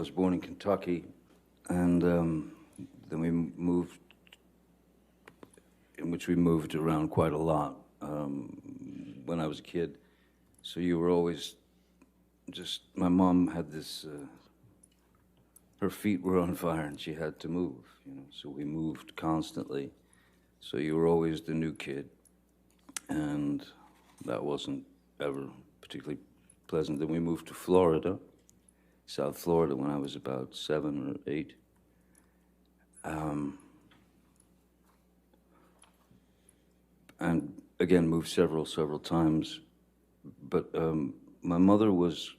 was born in Kentucky, and then we moved, in which we moved around quite a lot when I was a kid. So you were always just, my mom had this, her feet were on fire and she had to move, you know, so we moved constantly. So you were always the new kid, and that wasn't ever particularly pleasant. Then we moved to Florida, South Florida, when I was about 7 or 8. And again, moved several times. But my mother was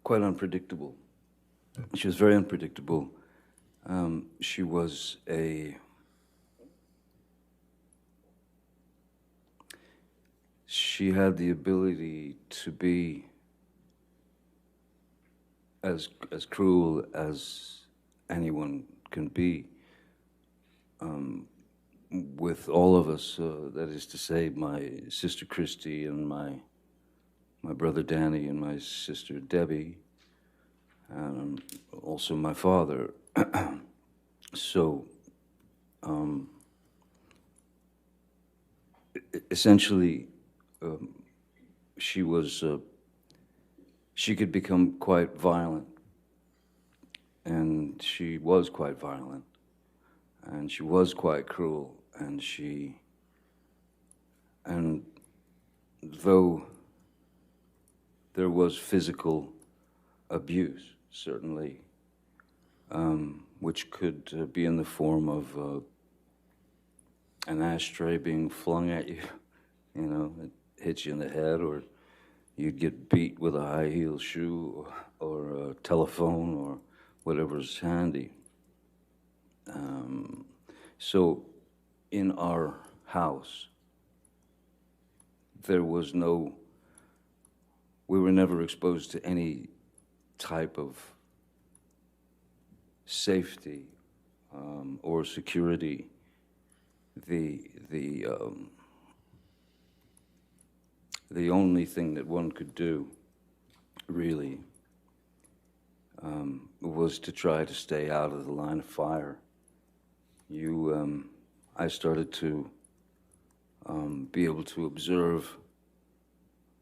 quite unpredictable. She was very unpredictable. She was she had the ability to be as cruel as anyone can be with all of us. That is to say, my sister Christy and my brother Danny and my sister Debbie, and also my father. So, essentially, she was, she could become quite violent, and she was quite violent, and she was quite cruel, and though there was physical abuse, certainly, which could be in the form of an ashtray being flung at you, you know, it hits you in the head, or you'd get beat with a high-heel shoe or a telephone or whatever's handy. So in our house, there was no, we were never exposed to any type of safety or security. The only thing that one could do, really, was to try to stay out of the line of fire. I started to be able to observe,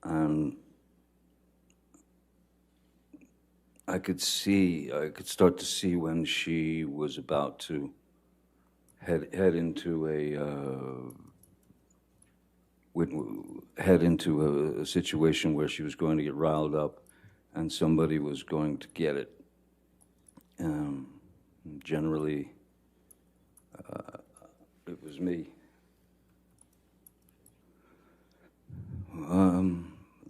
and I could start to see when she was about to head into a situation where she was going to get riled up, and somebody was going to get it. Generally, it was me.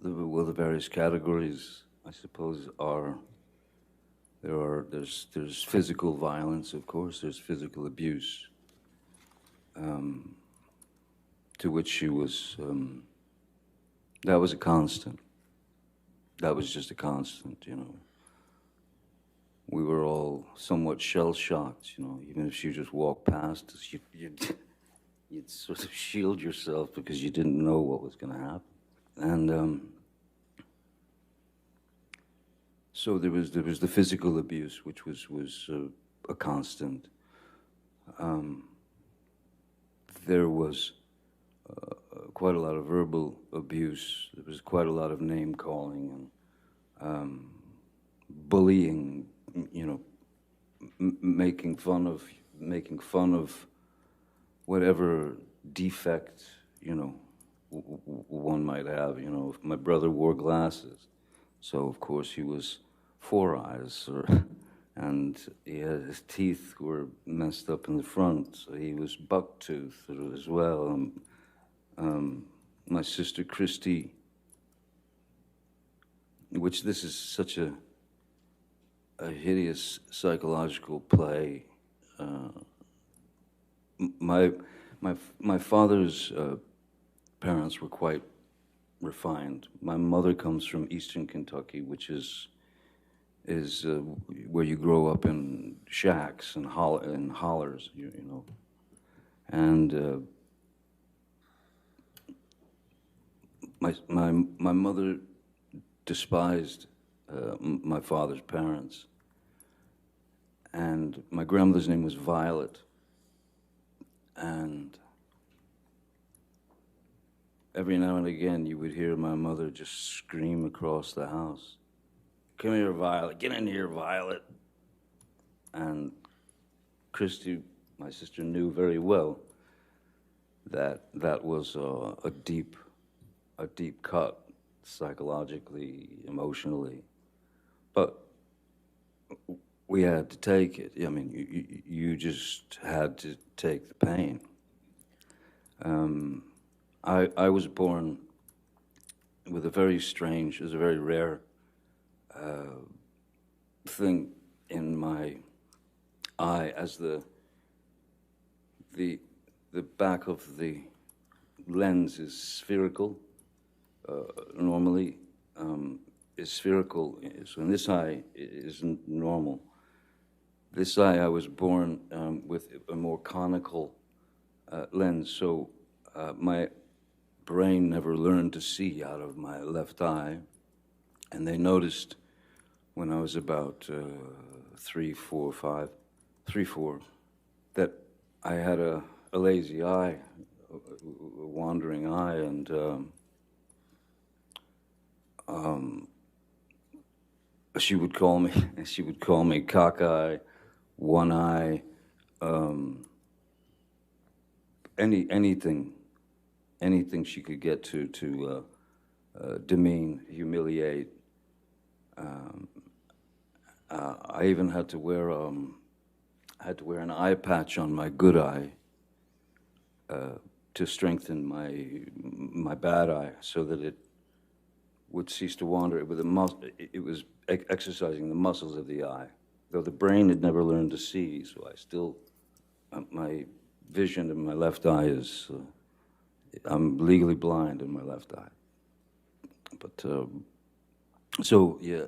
The various categories, I suppose, there's physical violence, of course, there's physical abuse, to which she was, that was a constant. That was just a constant, you know. We were all somewhat shell-shocked, you know. Even if she just walked past us, you'd sort of shield yourself because you didn't know what was going to happen. And so there was the physical abuse, which was a constant. There was quite a lot of verbal abuse. There was quite a lot of name calling and bullying. You know, making fun of whatever defect, you know, one might have. You know, my brother wore glasses, so of course he was four eyes, and his teeth were messed up in the front, so he was buck-toothed as well. My sister Christy, which this is such a hideous psychological play. My father's parents were quite refined. My mother comes from Eastern Kentucky, which is where you grow up in shacks and hollers, you know. And my mother despised my father's parents. And my grandmother's name was Violet. And every now and again, you would hear my mother just scream across the house, "Come here, Violet. Get in here, Violet." And Christy, my sister, knew very well that that was a deep cut, psychologically, emotionally. But we had to take it. I mean, you just had to take the pain. I was born with a very strange, it was a very rare thing in my eye, as the back of the lens is spherical, normally is spherical, so in this eye isn't normal. This eye, I was born with a more conical lens, so my brain never learned to see out of my left eye, and they noticed when I was about 3, 4, 5, 3, 4, that I had a lazy eye, a wandering eye, and she would call me cockeye, one eye, anything she could get to demean, humiliate. I even had to wear an eye patch on my good eye to strengthen my bad eye, so that it would cease to wander. It was exercising the muscles of the eye, though the brain had never learned to see. So I still, my vision in my left eye is, I'm legally blind in my left eye. But so yeah,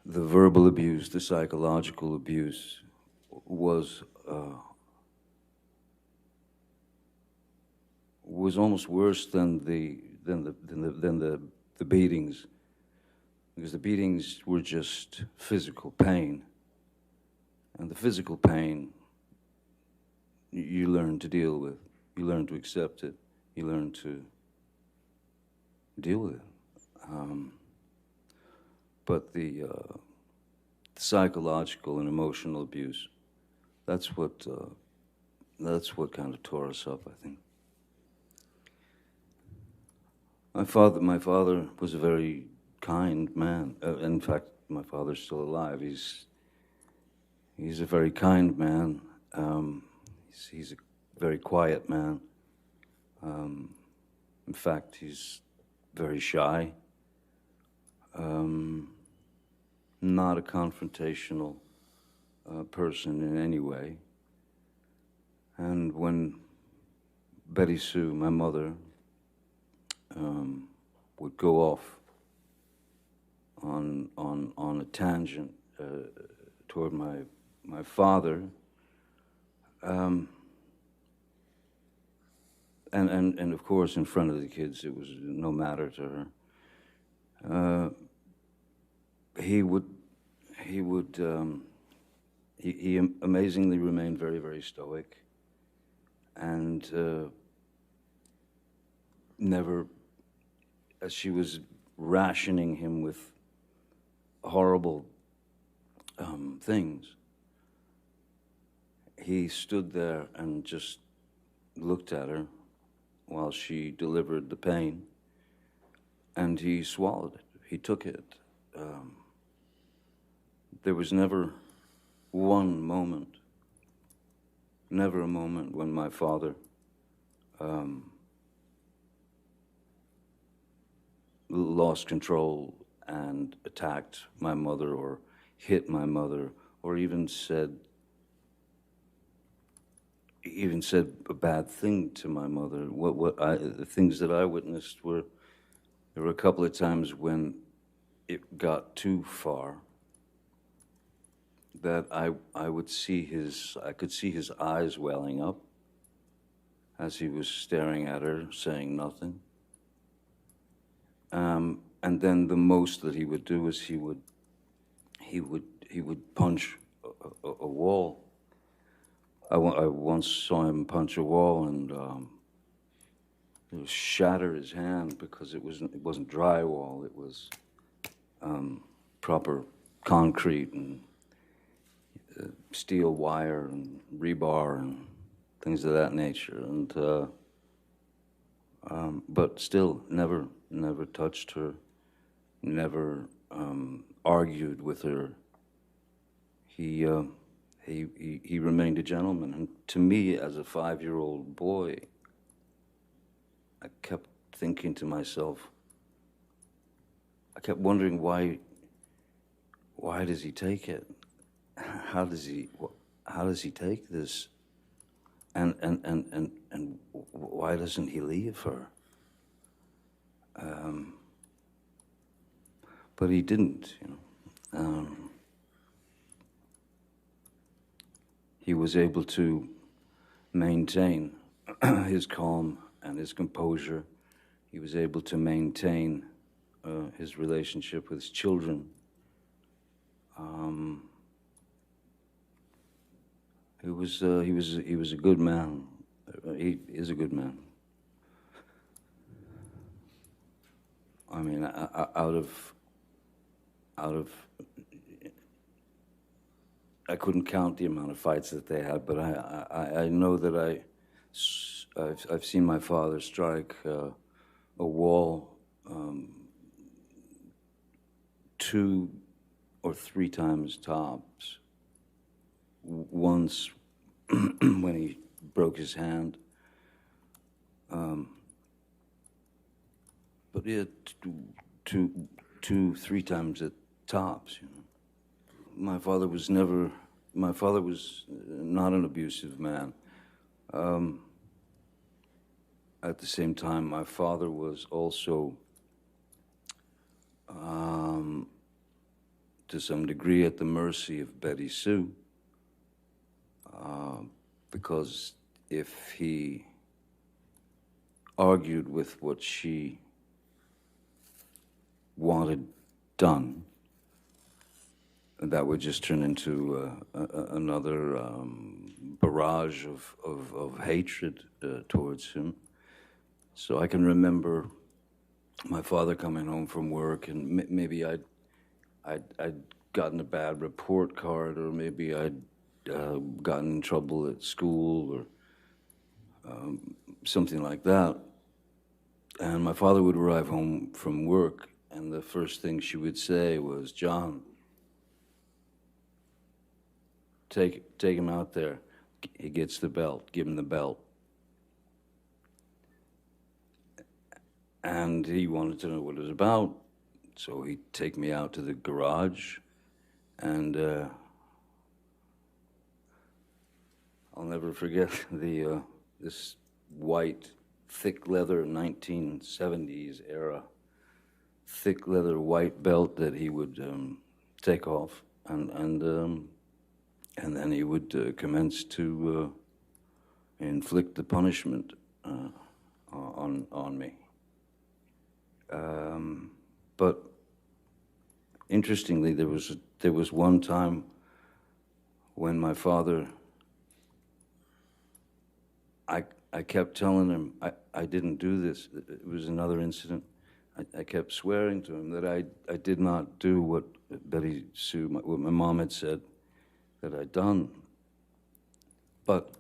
the verbal abuse, the psychological abuse, was almost worse than the beatings, because the beatings were just physical pain, and the physical pain you learn to deal with, you learn to accept it, you learn to deal with it. But the psychological and emotional abuse, that's what kind of tore us up, I think. My father was a very kind man. In fact, my father's still alive. He's a very kind man. He's a very quiet man. In fact, he's very shy. Not a confrontational person in any way. And when Betty Sue, my mother, would go off on a tangent toward my father, and of course in front of the kids it was no matter to her. He amazingly remained very, very stoic, and never, as she was rationing him with horrible things, he stood there and just looked at her while she delivered the pain, and he swallowed it. He took it. There was never one moment, never a moment when my father lost control and attacked my mother or hit my mother or even said a bad thing to my mother. The things that I witnessed were, there were a couple of times when it got too far, that I could see his eyes welling up as he was staring at her, saying nothing. And then the most that he would do is he would punch a wall. I once saw him punch a wall and it was shatter his hand because it wasn't drywall. It was proper concrete and steel wire and rebar and things of that nature. And but still, never touched her, never argued with her. He remained a gentleman. And to me, as a 5-year-old boy, I kept thinking to myself, I kept wondering why does he take it? How does he take this? And why doesn't he leave her? But he didn't, he was able to maintain his calm and his composure. He was able to maintain his relationship with his children. He was a good man. He is a good man. I mean, out of I couldn't count the amount of fights that they had, but I know that I've seen my father strike a wall 2 or 3 times tops. Once when he broke his hand, but yeah, 2-3 times at tops. My father was not an abusive man. At the same time, my father was also, to some degree, at the mercy of Betty Sue, because if he argued with what she wanted done, that would just turn into another barrage of hatred towards him. So I can remember my father coming home from work, and maybe I'd gotten a bad report card, or maybe I'd gotten in trouble at school, or something like that. And my father would arrive home from work, and the first thing she would say was, "John, take him out there. He gets the belt. Give him the belt." And he wanted to know what it was about, so he'd take me out to the garage, and I'll never forget this white, thick leather 1970s era, thick leather white belt that he would take off, and then he would commence to inflict the punishment on me. But interestingly, there was one time when my father, I kept telling him I didn't do this. It was another incident. I kept swearing to him that I did not do what Betty Sue, what my mom had said that I'd done. But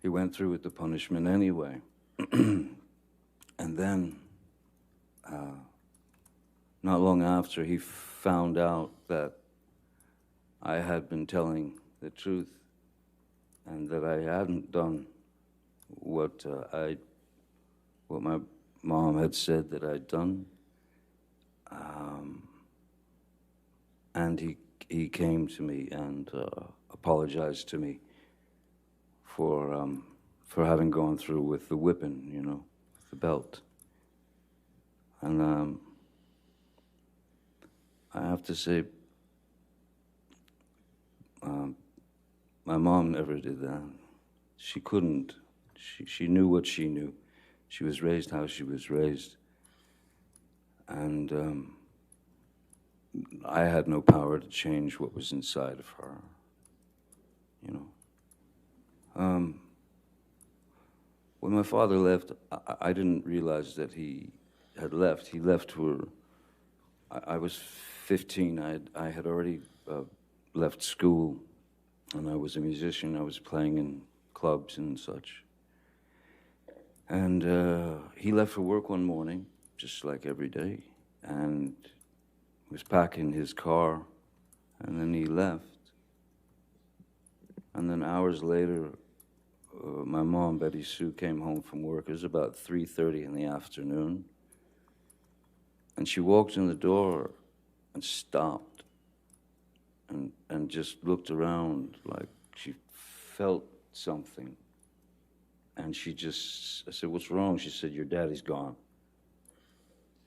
he went through with the punishment anyway. And then, not long after, he found out that I had been telling the truth and that I hadn't done what my mom had said that I'd done. And he came to me and apologized to me for having gone through with the whipping, with the belt. And I have to say, my mom never did that. She couldn't. She knew what she knew. She was raised how she was raised. And I had no power to change what was inside of her, you know. When my father left, I didn't realize that he had left. He left where I was 15. I had already left school, and I was a musician. I was playing in clubs and such. And he left for work one morning, just like every day, and was packing his car, and then he left. And then hours later, my mom, Betty Sue, came home from work. It was about 3:30 in the afternoon. And she walked in the door and stopped and just looked around like she felt something. And I said, "What's wrong?" She said, "Your daddy's gone."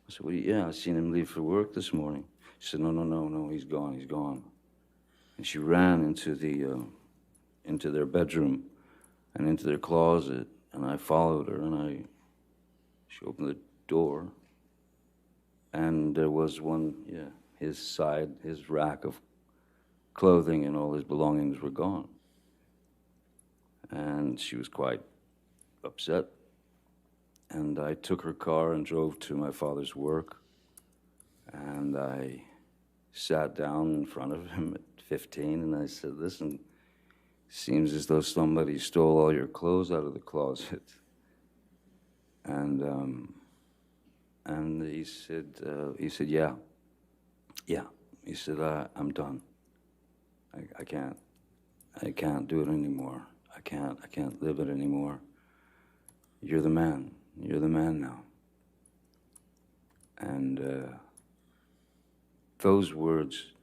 I said, "Well, yeah, I seen him leave for work this morning." She said, No, he's gone. And she ran into their bedroom and into their closet, and I followed her, and she opened the door, and there was his rack of clothing and all his belongings were gone. And she was quite upset. And I took her car and drove to my father's work, and I sat down in front of him at 15, and I said, "Listen, seems as though somebody stole all your clothes out of the closet." And he said, yeah. He said, "I'm done. I can't do it anymore. I can't live it anymore. You're the man now." And those words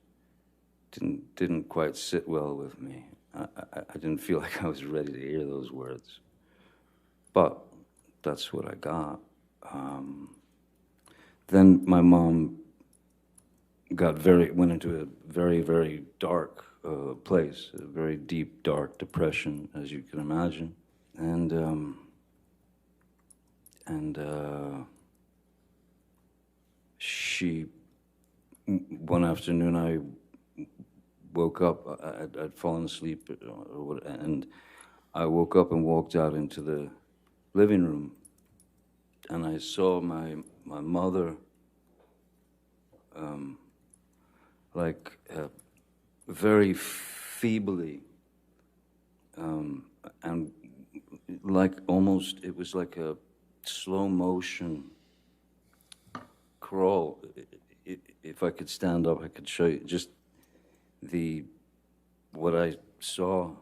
didn't quite sit well with me. I didn't feel like I was ready to hear those words. But that's what I got. Then my mom went into a very, very dark place, a very deep, dark depression, as you can imagine. And one afternoon I woke up, I'd fallen asleep, and I woke up and walked out into the living room, and I saw my mother, very feebly, and like almost, it was like a slow motion crawl. If I could stand up, I could show you just what I saw.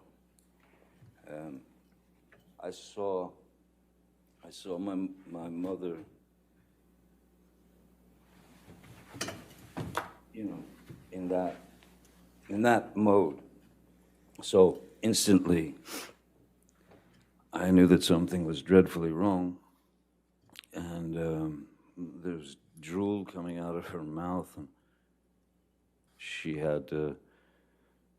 I saw my mother, in that mode. So instantly, I knew that something was dreadfully wrong, and there was drool coming out of her mouth, and she had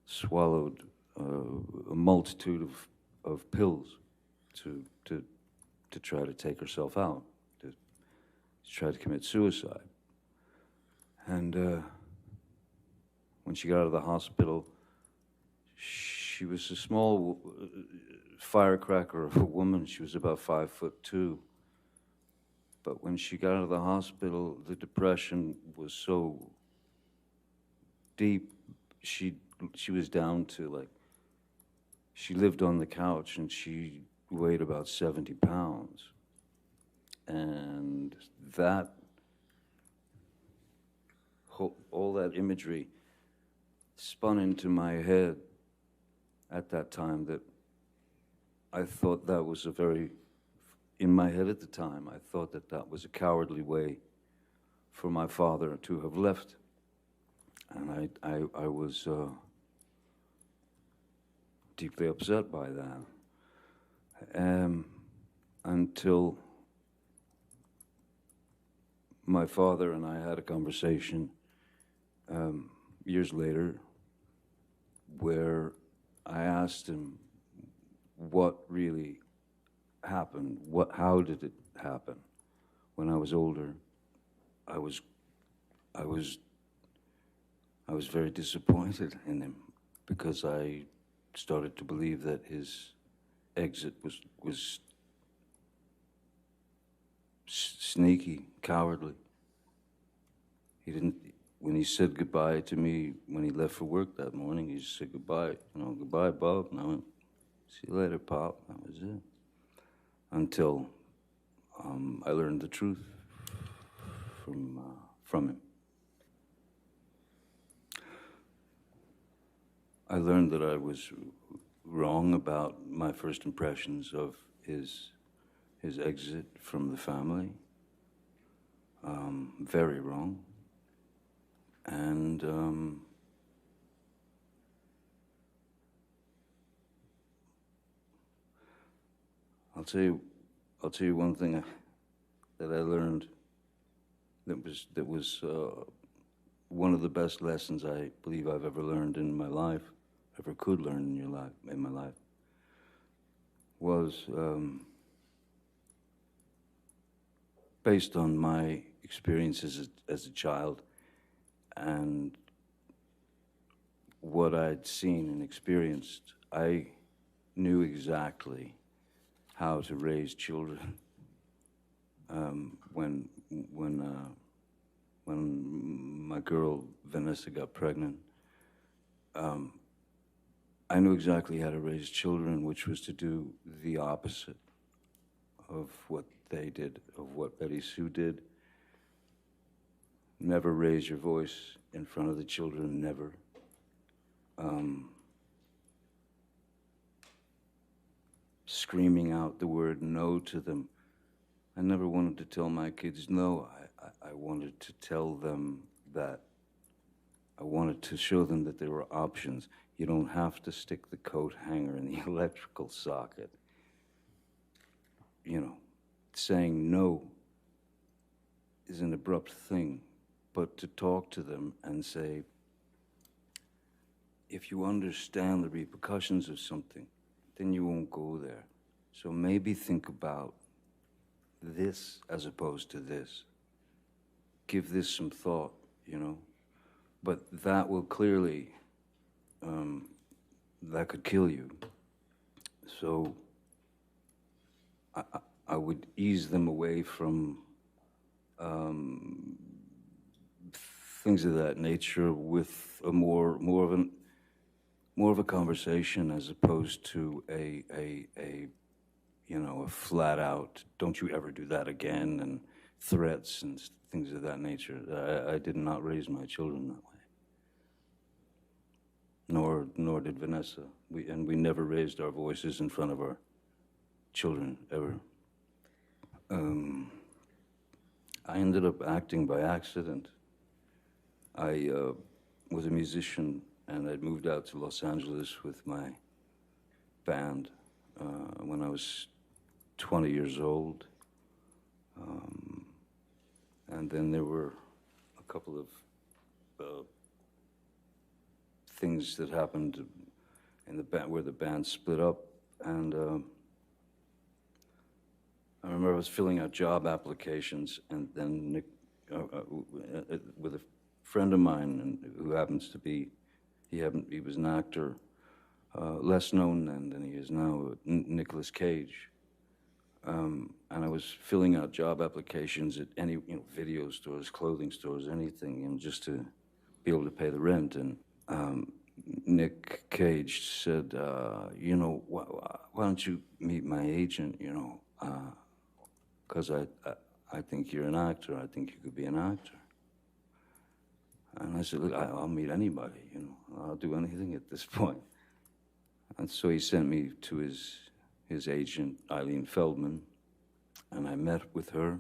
swallowed a multitude of pills to try to take herself out, to try to commit suicide. And when she got out of the hospital, she was a small firecracker of a woman. She was about 5'2". But when she got out of the hospital, the depression was so deep, she was down to she lived on the couch, and she weighed about 70 pounds. And that, all that imagery spun into my head at that time, that I thought that was in my head at the time, I thought that was a cowardly way for my father to have left. And I was deeply upset by that. Until my father and I had a conversation years later, where I asked him what really happened, how did it happen when I was older, I was, I was, I was very disappointed in him because I started to believe that his exit was sneaky, cowardly. He didn't. When he said goodbye to me when he left for work that morning, he just said goodbye. Goodbye, Bob. And I went, see you later, Pop. That was it. Until I learned the truth from him. I learned that I was wrong about my first impressions of his exit from the family. Very wrong. And I'll tell you one thing that I learned that was one of the best lessons I believe I've ever learned in my life, ever could learn in my life, was based on my experiences as a child and what I'd seen and experienced. I knew exactly how to raise children when my girl Vanessa got pregnant. I knew exactly how to raise children, which was to do the opposite of what they did, of what Betty Sue did. Never raise your voice in front of the children, never. Screaming out the word no to them. I never wanted to tell my kids no. I wanted to tell them that I wanted to show them that there were options. You don't have to stick the coat hanger in the electrical socket. Saying no is an abrupt thing, but to talk to them and say, if you understand the repercussions of something, then you won't go there. So maybe think about this as opposed to this. Give this some thought, But that will clearly, that could kill you. So I would ease them away from things of that nature with a more of a conversation as opposed to a flat out, don't you ever do that again, and threats and things of that nature. I did not raise my children that way. Nor did Vanessa. We never raised our voices in front of our children, ever. I ended up acting by accident. I was a musician, and I'd moved out to Los Angeles with my band when I was 20 years old. And then there were a couple of things that happened in the band where the band split up, and I remember I was filling out job applications, and then Nick, with a friend of mine who happens to be, he was an actor, less known then than he is now, Nicolas Cage. And I was filling out job applications at any, video stores, clothing stores, anything, just to be able to pay the rent. And Nick Cage said, why don't you meet my agent, because I think you're an actor. I think you could be an actor. And I said, look, I'll meet anybody, I'll do anything at this point. And so he sent me to his agent, Eileen Feldman, and I met with her.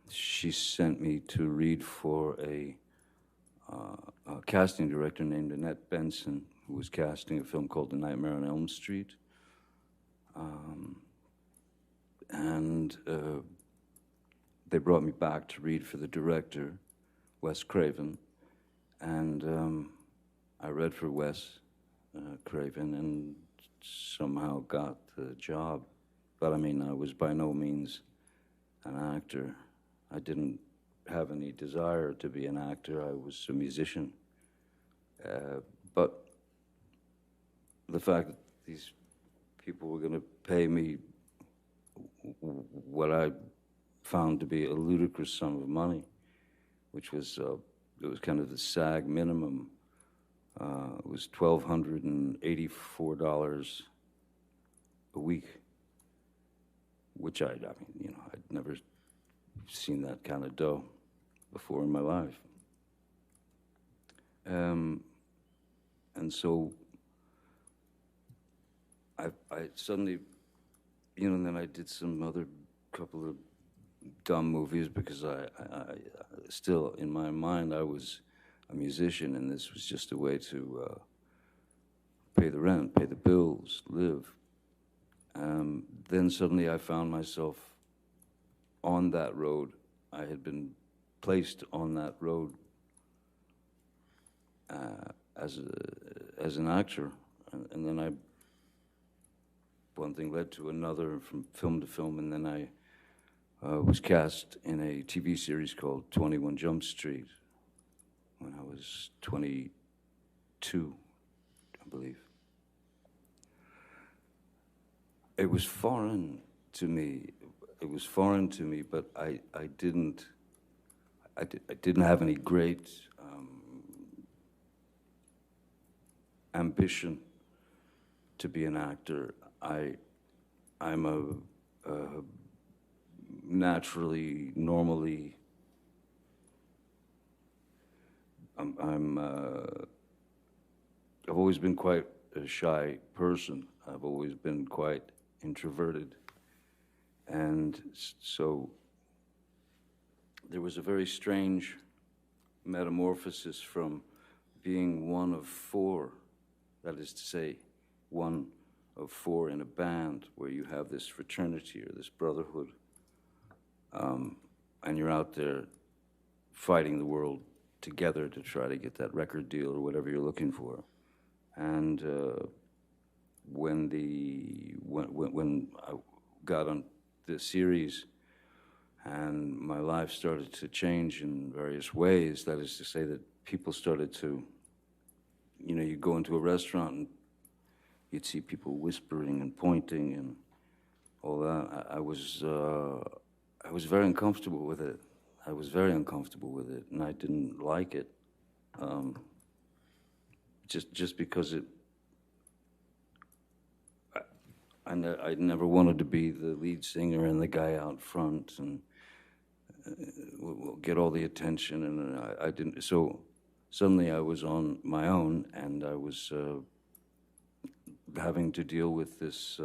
She sent me to read for a casting director named Annette Benson, who was casting a film called The Nightmare on Elm Street. And they brought me back to read for the director, Wes Craven. And I read for Wes Craven and somehow got the job. But I mean, I was by no means an actor. I didn't have any desire to be an actor. I was a musician. But the fact that these people were going to pay me what I found to be a ludicrous sum of money, which was it was kind of the SAG minimum. It was $1,284 a week, which I mean, you know, I'd never seen that kind of dough before in my life. And so I suddenly, you know, and then I did some other couple of dumb movies because I still, in my mind, I was a musician, and this was just a way to pay the rent, pay the bills, live. Then suddenly I found myself on that road. I had been placed on that road as an actor, and then one thing led to another from film to film, and then I was cast in a TV series called 21 Jump Street when I was 22, I believe. It was foreign to me. It was foreign to me, but I didn't have any great ambition to be an actor. I'm a naturally, normally, I've always been quite a shy person. I've always been quite introverted. And so there was a very strange metamorphosis from being one of four, that is to say, one of four in a band where you have this fraternity or this brotherhood, and you're out there fighting the world together to try to get that record deal or whatever you're looking for. And when I got on the series and my life started to change in various ways, that is to say that people started to, you know, you go into a restaurant and you'd see people whispering and pointing and all that. I was very uncomfortable with it. I was very uncomfortable with it, and I didn't like it. Just because I never wanted to be the lead singer and the guy out front and get all the attention, and I didn't. So suddenly I was on my own, and I was having to deal with this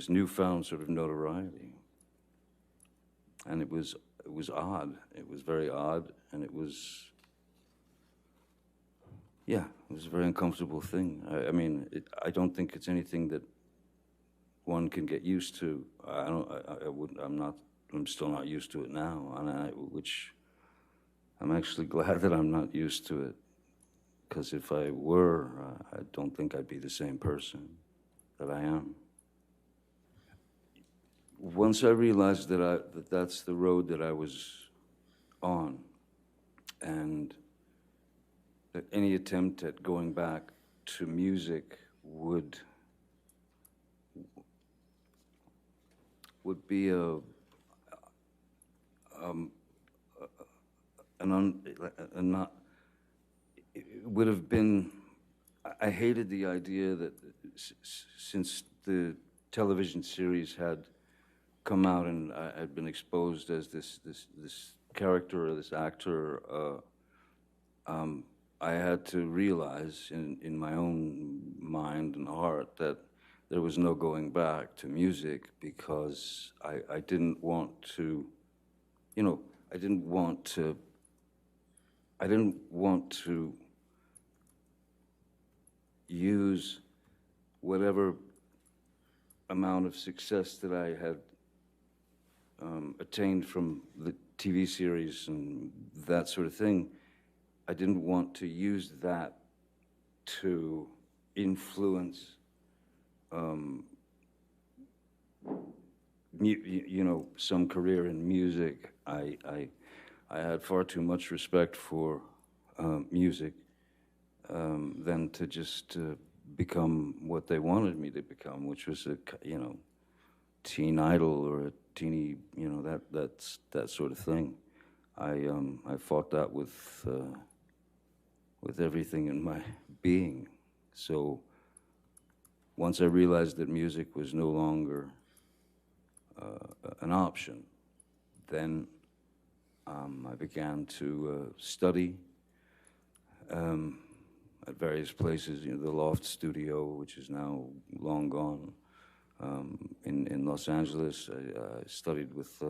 newfound sort of notoriety, and it was odd. It was very odd, and it was. Yeah, it was a very uncomfortable thing. I mean, I don't think it's anything that one can get used to. I'm still not used to it now, and which I'm actually glad that I'm not used to it, because if I were, I don't think I'd be the same person that I am. Once I realized that that's the road that I was on, and that any attempt at going back to music would be it would have been. I hated the idea that since the television series had come out and I had been exposed as this character or this actor, I had to realize in my own mind and heart that there was no going back to music, because I didn't want to, you know, I didn't want to use whatever amount of success that I had attained from the TV series and that sort of thing. I didn't want to use that to influence you know, some career in music. I had far too much respect for music than to just become what they wanted me to become, which was a, you know, teen idol or a teeny, you know, that's that sort of thing. I fought that with everything in my being. So once I realized that music was no longer an option, then I began to study at various places. You know, the Loft Studio, which is now long gone, in Los Angeles. I studied with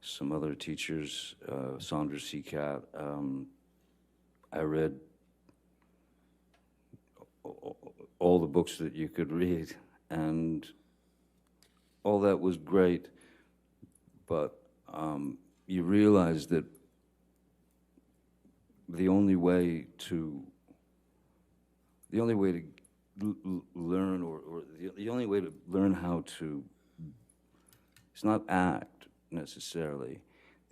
some other teachers, Sandra Seacat. I read all the books that you could read, and all that was great, but you realize that the only way to learn, or the only way to learn how to, it's not act necessarily,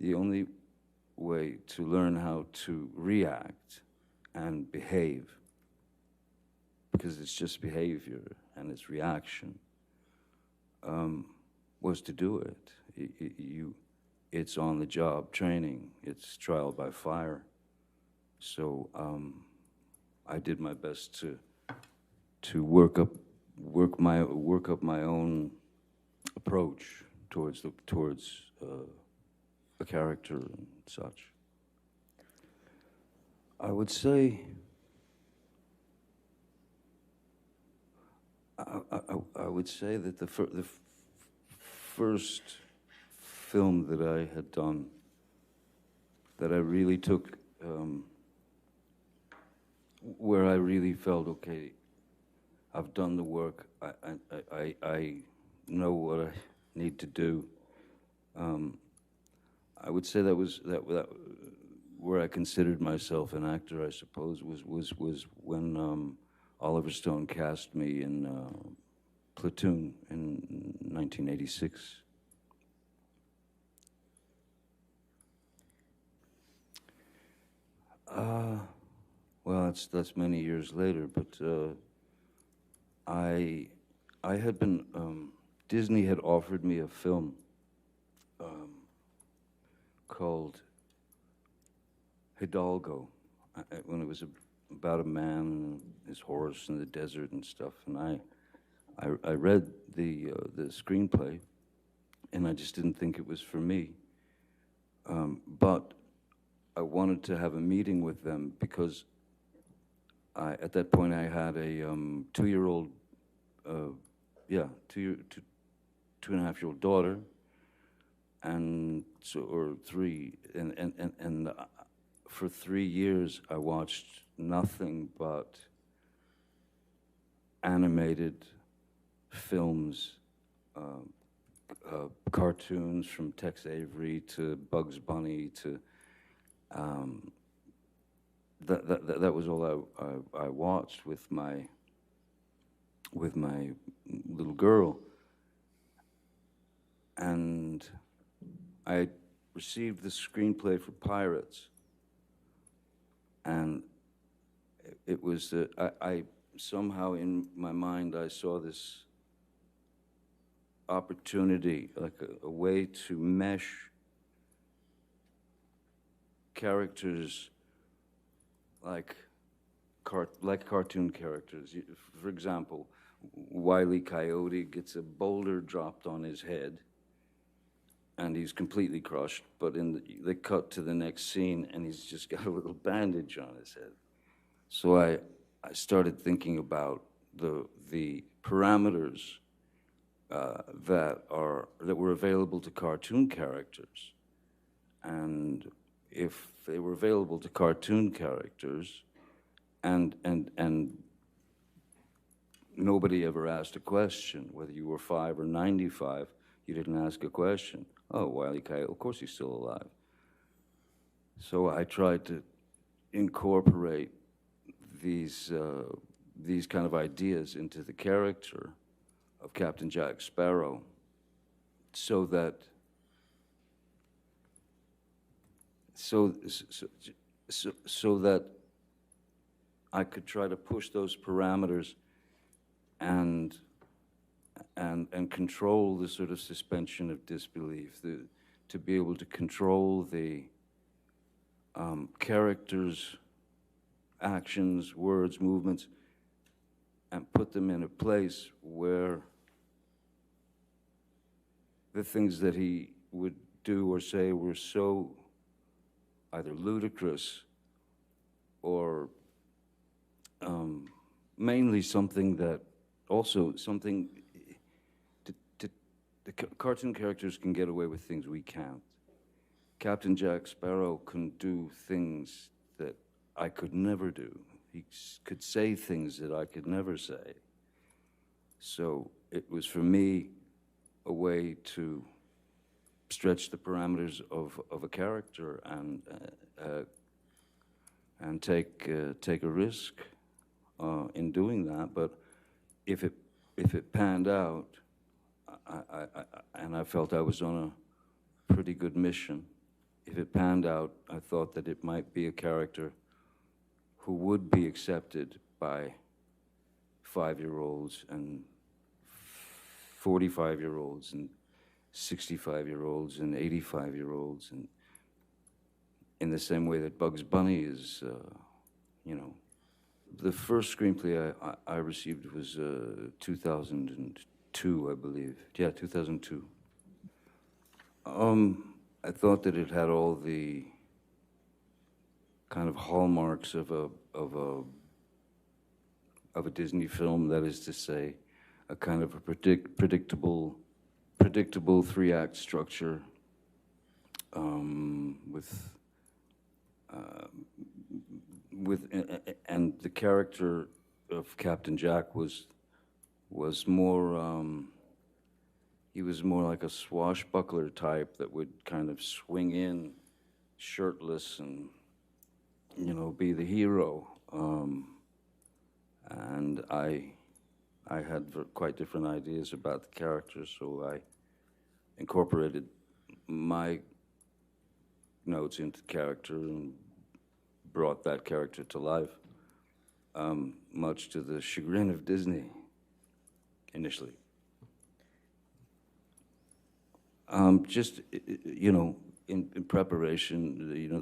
the only way to learn how to react and behave, because it's just behavior and it's reaction, was to do it. It's on the job training, it's trial by fire. So I did my best to work up my own approach towards a character and such. I would say I would say that the first film that I had done that I really took, where I really felt, okay, I've done the work, I know what I need to do. I would say that was where I considered myself an actor, I suppose, was when Oliver Stone cast me in Platoon in 1986. Well, that's many years later, but I had been, Disney had offered me a film called Hidalgo, when it was about a man and his horse in the desert and stuff, and I read the screenplay, and I just didn't think it was for me, but I wanted to have a meeting with them because at that point I had a 2-year-old, two and a half year old daughter, and so, or three, and for 3 years I watched nothing but animated films, cartoons from Tex Avery to Bugs Bunny to that was all I watched with my little girl, and I received the screenplay for Pirates, and it was I somehow in my mind I saw this opportunity, like a way to mesh characters like cartoon characters. For example, Wile E. Coyote gets a boulder dropped on his head, and he's completely crushed, but they cut to the next scene, and he's just got a little bandage on his head. So I started thinking about the parameters that were available to cartoon characters, and if they were available to cartoon characters, and nobody ever asked a question, whether you were 5 or 95, you didn't ask a question. Oh, Wile E. Coyote, of course he's still alive. So I tried to incorporate these kind of ideas into the character of Captain Jack Sparrow, so that so, so so that I could try to push those parameters and and control the sort of suspension of disbelief, to be able to control the characters' actions, words, movements, and put them in a place where the things that he would do or say were so either ludicrous or mainly something that also something the cartoon characters can get away with things we can't. Captain Jack Sparrow can do things that I could never do. He could say things that I could never say. So it was for me a way to stretch the parameters of a character and take a risk in doing that. But if it panned out, and I felt I was on a pretty good mission. If it panned out, I thought that it might be a character who would be accepted by 5-year-olds and 45-year-olds and 65-year-olds and 85-year-olds, and in the same way that Bugs Bunny is, you know. The first screenplay I received was 2002, I believe. Yeah, 2002. I thought that it had all the kind of hallmarks of a Disney film. That is to say, a kind of a predictable 3-act structure and the character of Captain Jack was more. He was more like a swashbuckler type that would kind of swing in shirtless and, you know, be the hero. And I had quite different ideas about the character, so I incorporated my notes into the character and brought that character to life, much to the chagrin of Disney initially. Just, you know, in preparation, you know,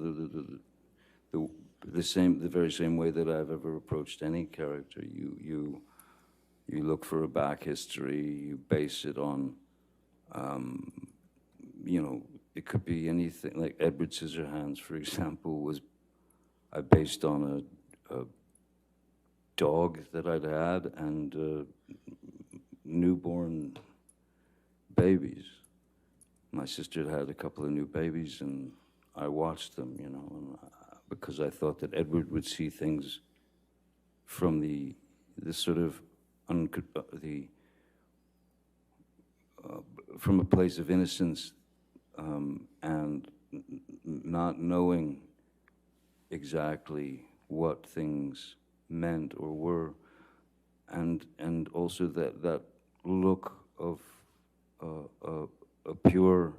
the very same way that I've ever approached any character. You look for a back history. You base it on, you know, it could be anything. Like Edward Scissorhands, for example, was I based on a dog that I'd had and newborn babies. My sister had a couple of new babies, and I watched them, you know, and because I thought that Edward would see things from the sort of from a place of innocence and not knowing exactly what things meant or were, and also that look of a pure,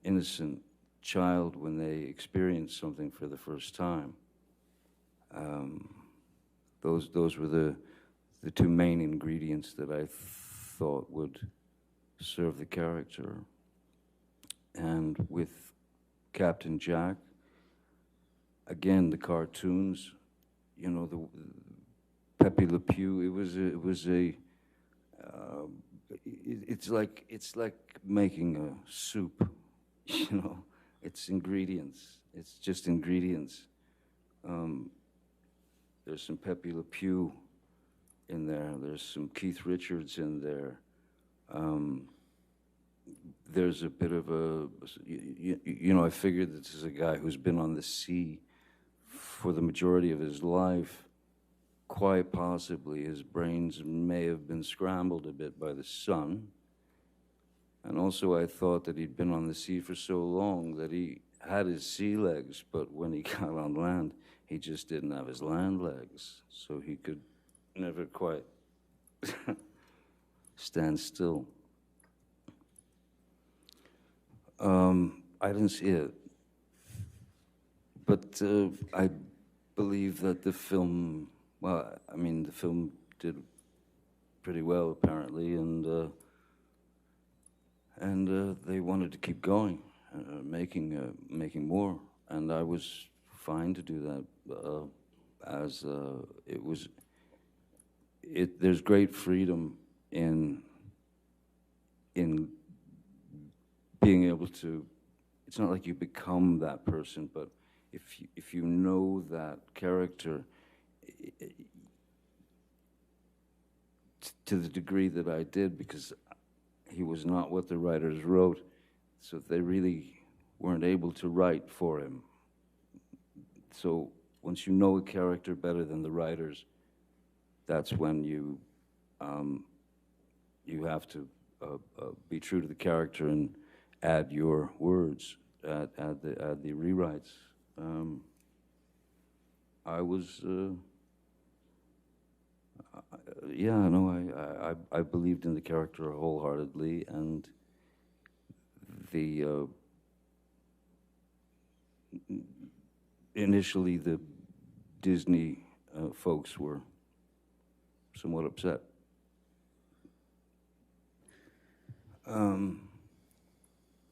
innocent child when they experience something for the first time. Those were the two main ingredients that I thought would serve the character. And with Captain Jack, again, the cartoons, you know, the Pepe Le Pew. It's like making a soup, you know. It's ingredients. It's just ingredients. There's some Pepe Le Pew in there. There's some Keith Richards in there. There's a bit of a, you know, I figured this is a guy who's been on the sea for the majority of his life. Quite possibly his brains may have been scrambled a bit by the sun. And also I thought that he'd been on the sea for so long that he had his sea legs, but when he got on land, he just didn't have his land legs. So he could never quite stand still. I didn't see it, but I believe that the film, well, I mean, the film did pretty well apparently, and they wanted to keep going, making more, and I was fine to do that, as it was. There's great freedom in being able to. It's not like you become that person, but if you know that character, to the degree that I did, because he was not what the writers wrote, so they really weren't able to write for him. So once you know a character better than the writers, that's when you have to be true to the character and add your words, add the rewrites. I was, yeah, no, I believed in the character wholeheartedly, and the initially the Disney folks were somewhat upset.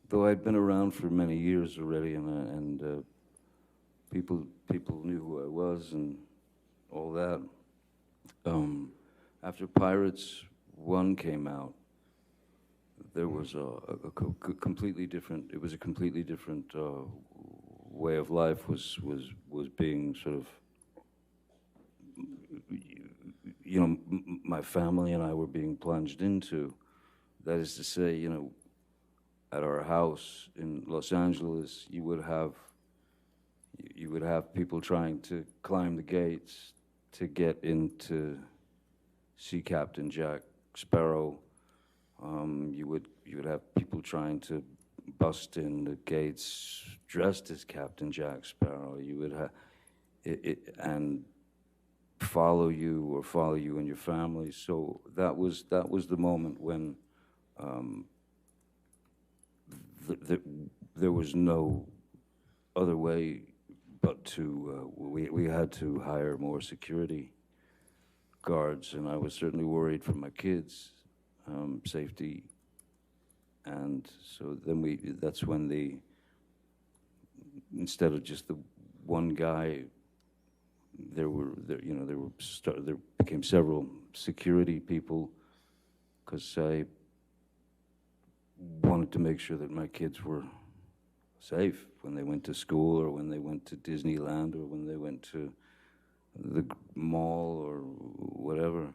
Though I'd been around for many years already, and people knew who I was and all that. After Pirates 1 came out, there was a completely different. It was a completely different way of life was being sort of. You know, my family and I were being plunged into. That is to say, you know, at our house in Los Angeles, you would have people trying to climb the gates to get into see Captain Jack Sparrow. You would have people trying to bust in the gates dressed as Captain Jack Sparrow. You would have and follow you and your family. So that was the moment when there was no other way but to we had to hire more security guards, and I was certainly worried for my kids' safety. And so then that's when instead of just the one guy, there became several security people, because I wanted to make sure that my kids were safe when they went to school, or when they went to Disneyland, or when they went to the mall, or whatever.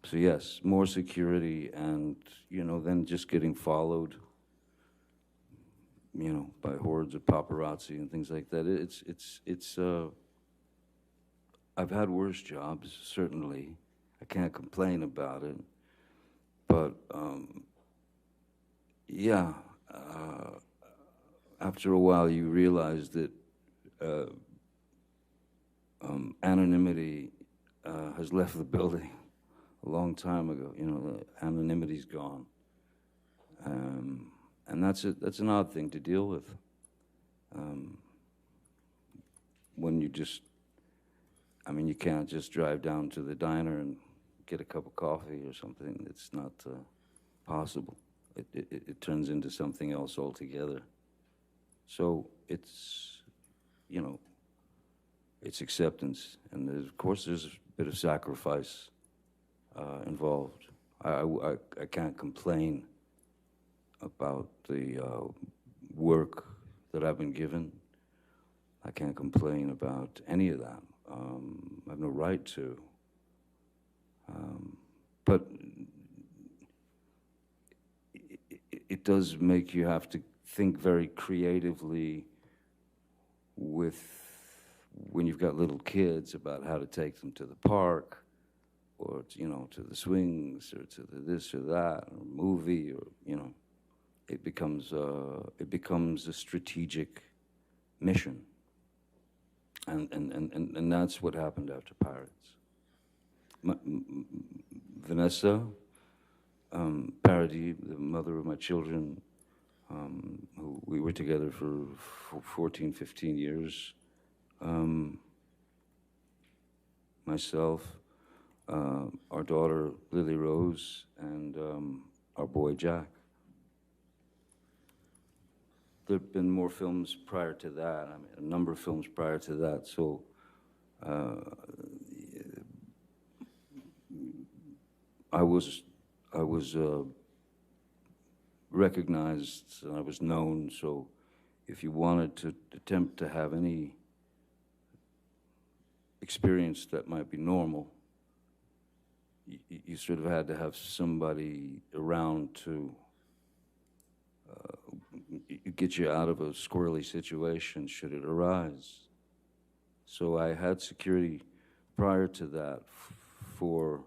So yes, more security, and then just getting followed, by hordes of paparazzi and things like that. It's I've had worse jobs, certainly. I can't complain about it. But yeah, after a while you realize that anonymity has left the building a long time ago. Anonymity's gone. And that's an odd thing to deal with. When you can't just drive down to the diner and get a cup of coffee or something. It's not possible. It turns into something else altogether. So it's, it's acceptance, and of course there's a bit of sacrifice involved. I can't complain about the work that I've been given. I can't complain about any of that. I have no right to. But it does make you have to think very creatively when you've got little kids, about how to take them to the park, or to the swings, or to the this or that, or movie, or it becomes a strategic mission, and that's what happened after Pirates. Vanessa Paradis, the mother of my children, who we were together for 14, 15 years. Myself, our daughter Lily Rose, and our boy Jack. There have been more films prior to that. I mean, a number of films prior to that. So I was recognized and I was known. So if you wanted to attempt to have any experience that might be normal, you sort of had to have somebody around to get you out of a squirrely situation should it arise. So I had security prior to that for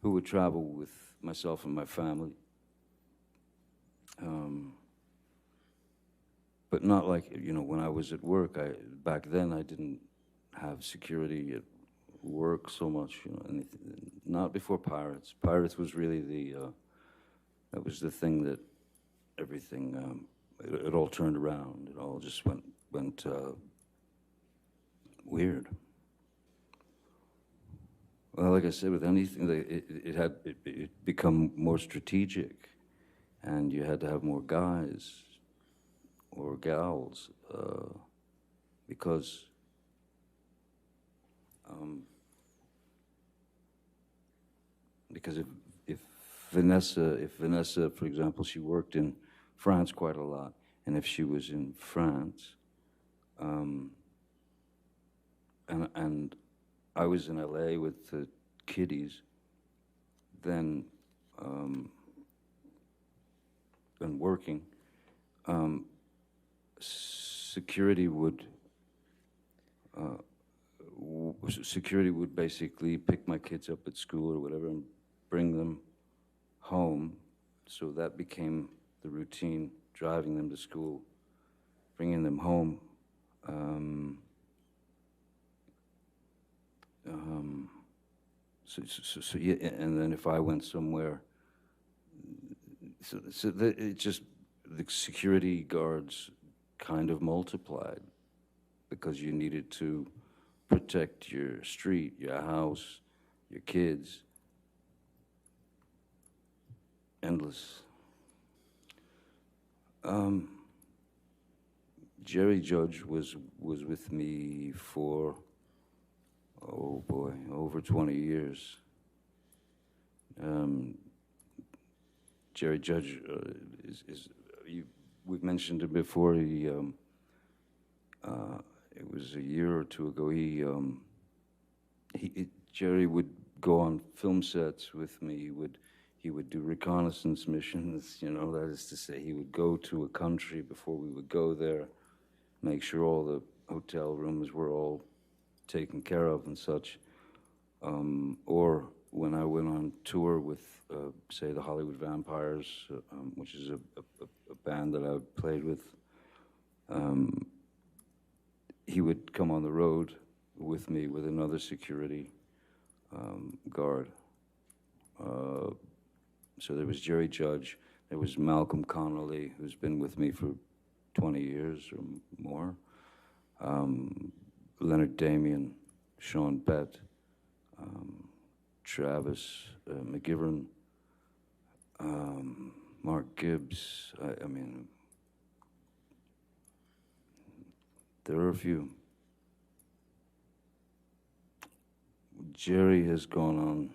who would travel with myself and my family. But not like, you know, when I was at work, back then I didn't have security at work so much, you know, anything, not before Pirates. Pirates was really that was the thing that everything, it all turned around. It all just went weird. Well, like I said, with anything, it become more strategic, and you had to have more guys or gals because if Vanessa, for example, she worked in France quite a lot, and if she was in France, and I was in LA with the kiddies, then and working, security would basically pick my kids up at school or whatever and bring them home. So that became the routine, driving them to school, bringing them home. So yeah, and then if I went somewhere, it just, the security guards kind of multiplied because you needed to protect your street, your house, your kids. Endless. Jerry Judge was with me for, oh boy, over 20 years. Jerry Judge we've mentioned it before. He, it was a year or two ago. Jerry would go on film sets with me. He would do reconnaissance missions. You know, that is to say, he would go to a country before we would go there, make sure all the hotel rooms were all taken care of and such. Or when I went on tour with, say, the Hollywood Vampires, which is a band that I played with, he would come on the road with me with another security guard. So there was Jerry Judge, there was Malcolm Connolly, who's been with me for 20 years or more, Leonard Damian, Sean Bett, Travis McGivern, Mark Gibbs. I mean, there are a few. Jerry has gone on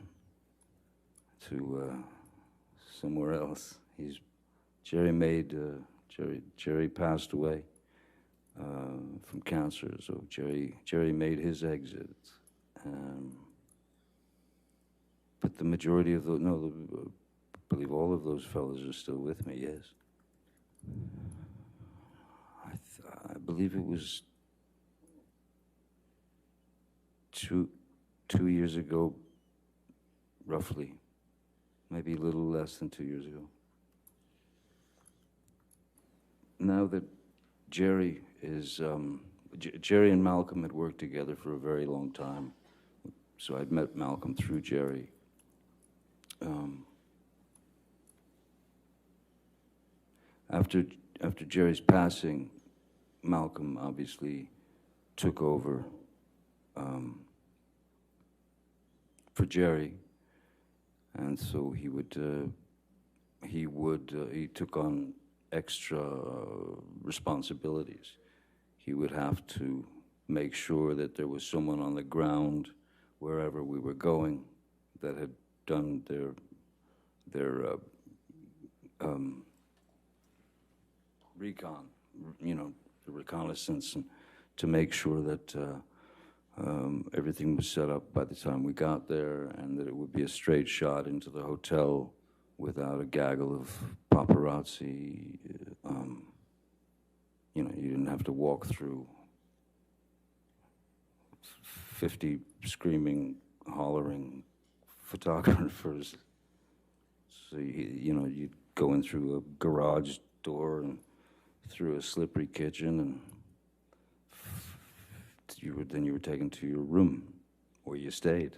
to somewhere else. Jerry passed away from cancer, so Jerry made his exit. But the majority of those, no, I believe all of those fellows are still with me, yes. I believe it was two years ago, roughly. Maybe a little less than 2 years ago. Now that Jerry is, Jerry and Malcolm had worked together for a very long time. So I'd met Malcolm through Jerry. After after Jerry's passing, Malcolm obviously took over for Jerry, and so he took on extra responsibilities. He would have to make sure that there was someone on the ground wherever we were going that had done their recon, the reconnaissance, and to make sure that everything was set up by the time we got there, and that it would be a straight shot into the hotel without a gaggle of paparazzi. You didn't have to walk through 50 screaming, hollering photographers. So you'd go in through a garage door and through a slippery kitchen, and then you were taken to your room where you stayed.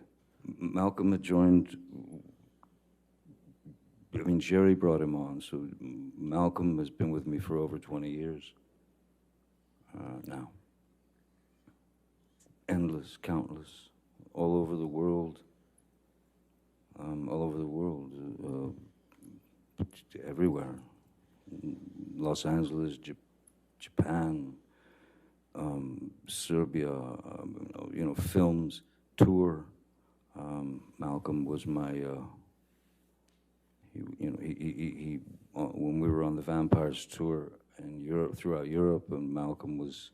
Malcolm had joined. Jerry brought him on, so Malcolm has been with me for over 20 years now. Endless, countless, all over the world, everywhere. Los Angeles, Japan, Serbia, films, tour. Malcolm was my, when we were on the Vampires tour in Europe, throughout Europe, and Malcolm was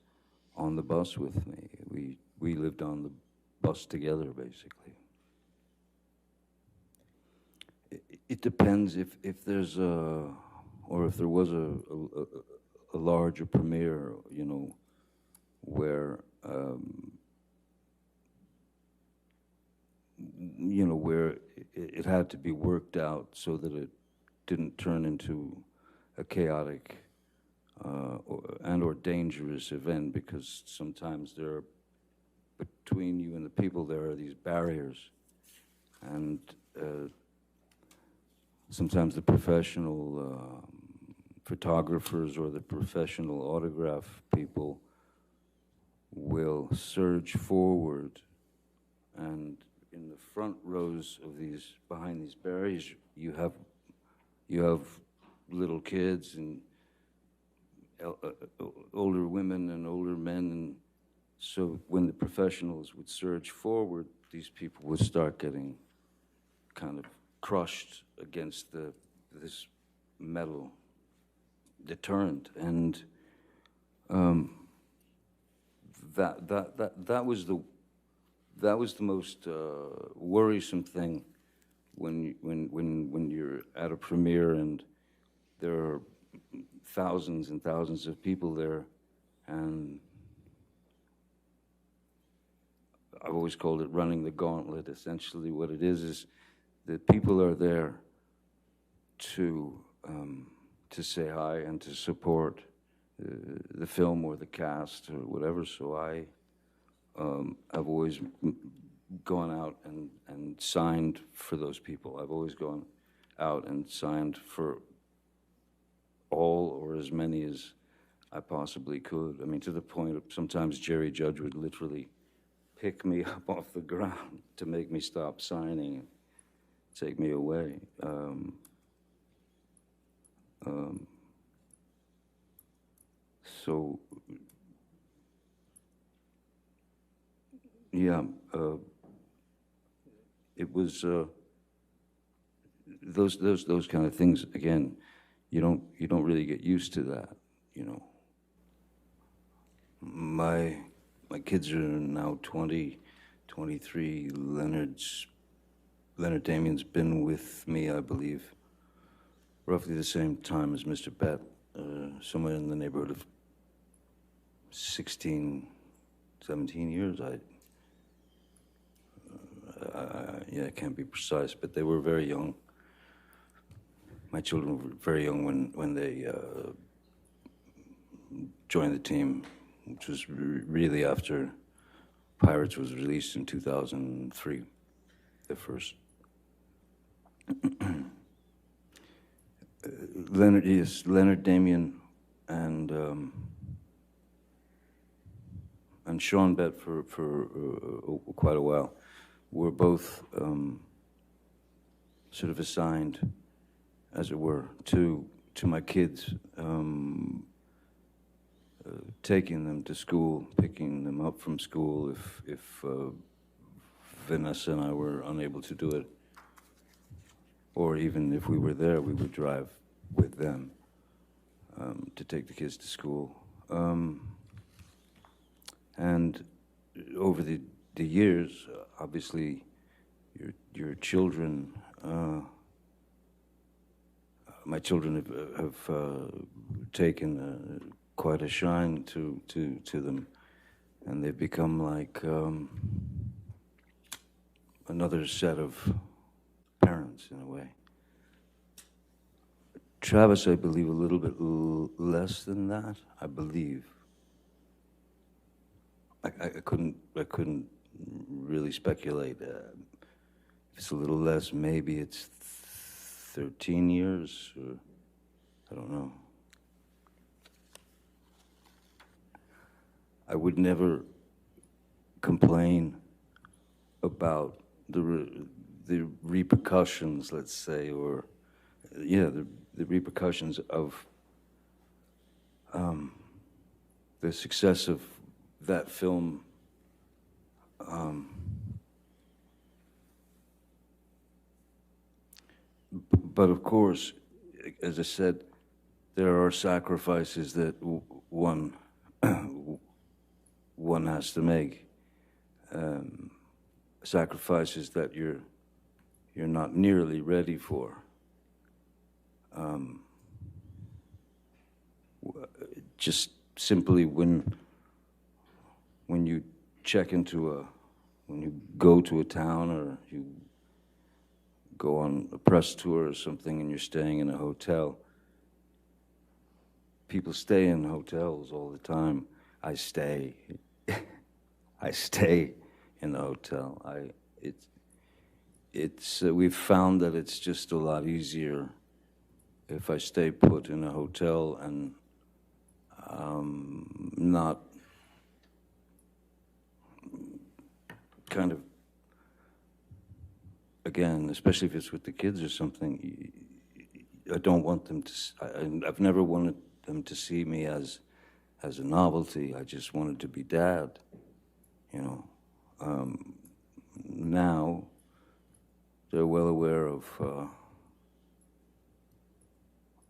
on the bus with me. We lived on the bus together, basically. It depends if there's or if there was a larger premiere, where where it had to be worked out so that it didn't turn into a chaotic or dangerous event, because sometimes between you and the people there are these barriers, and sometimes the professional photographers or the professional autograph people will surge forward, and in the front rows of behind these barriers, you have little kids and older women and older men, and so when the professionals would surge forward, these people would start getting kind of crushed against this metal deterrent, and that was the most worrisome thing when you're at a premiere and there are thousands and thousands of people there, and I've always called it running the gauntlet. Essentially what it is that people are there to say hi and to support the film or the cast or whatever. So I've always gone out and signed for those people. I've always gone out and signed for all or as many as I possibly could. To the point of sometimes Jerry Judge would literally pick me up off the ground to make me stop signing and take me away. So yeah, it was those kind of things. Again, you don't really get used to that, My kids are now 20, 23. Leonard Damien's been with me, I believe, roughly the same time as Mr. Bett, somewhere in the neighborhood of 16, 17 years. I can't be precise, but they were very young. My children were very young when they joined the team, which was really after Pirates was released in 2003, the first. Leonard, yes, Leonard, Damien, and Sean Bett for quite a while were both sort of assigned, as it were, to my kids, taking them to school, picking them up from school if Vanessa and I were unable to do it, or even if we were there, we would drive with them to take the kids to school. And over the years, obviously, your children, my children have taken quite a shine to them, and they've become like another set of parents in a way. Travis, I believe, a little bit less than that. I believe. I couldn't really speculate. If it's a little less, maybe it's 13 years, or I don't know. I would never complain about the repercussions, let's say, or yeah, the repercussions of the success of that film. But of course, as I said, there are sacrifices that one has to make. Sacrifices that you're not nearly ready for. Just simply when you when you go to a town, or you go on a press tour or something and you're staying in a hotel, people stay in hotels all the time. I stay in the hotel. We've found that it's just a lot easier if I stay put in a hotel and not kind of, again, especially if it's with the kids or something, I don't want them to, I've never wanted them to see me as a novelty. I just wanted to be dad, you know. Now, they're well aware of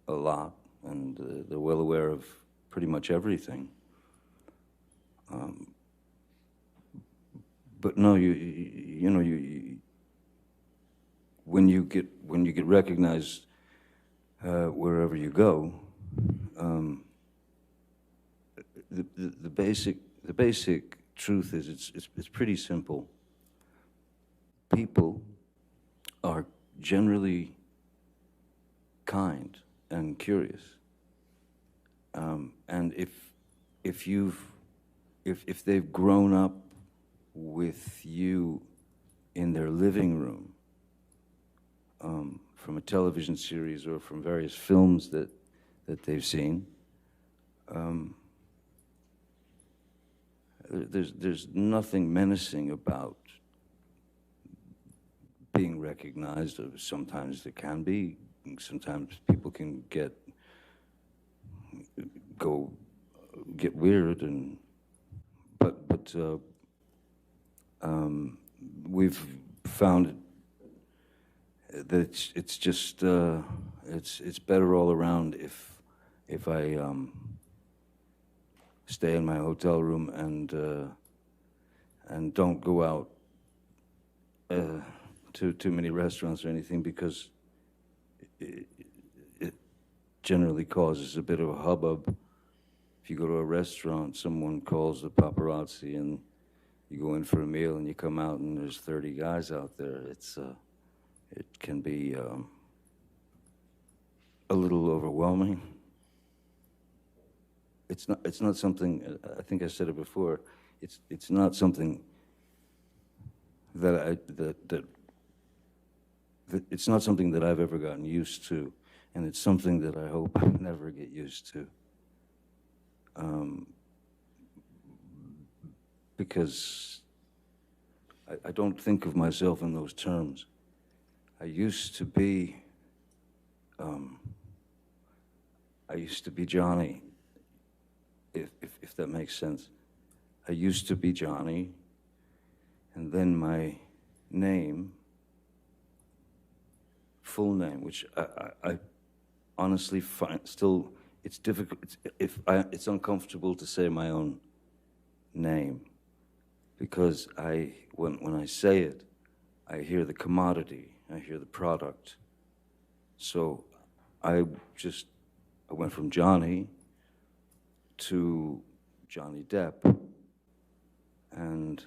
a lot, and they're well aware of pretty much everything. But no, you know, when you get recognized wherever you go, the basic truth is it's pretty simple. People are generally kind and curious, and if they've grown up with you in their living room, from a television series or from various films that they've seen, there's nothing menacing about being recognized. Sometimes there can be. Sometimes people can get weird, but we've found that it's just it's better all around if I stay in my hotel room and don't go out to too many restaurants or anything, because it generally causes a bit of a hubbub. If you go to a restaurant, someone calls the paparazzi, and you go in for a meal and you come out and there's 30 guys out there. It can be a little overwhelming. It's not something, I think I said it before, it's not something that it's not something that I've ever gotten used to. and it's something that I hope I never get used to. Because I don't think of myself in those terms. I used to be Johnny, if that makes sense. I used to be Johnny, and then my name, full name, which I honestly find still, it's difficult, it's uncomfortable to say my own name, because when I say it, I hear the commodity, I hear the product. So I went from Johnny to Johnny Depp, and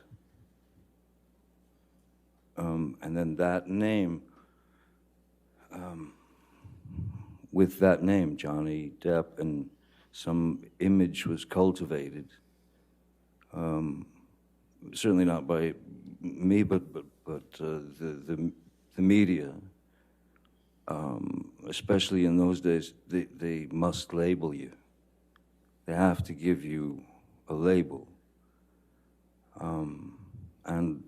then that name, with that name, Johnny Depp, and some image was cultivated. Certainly not by me, but the media. Especially in those days, they must label you. They have to give you a label. And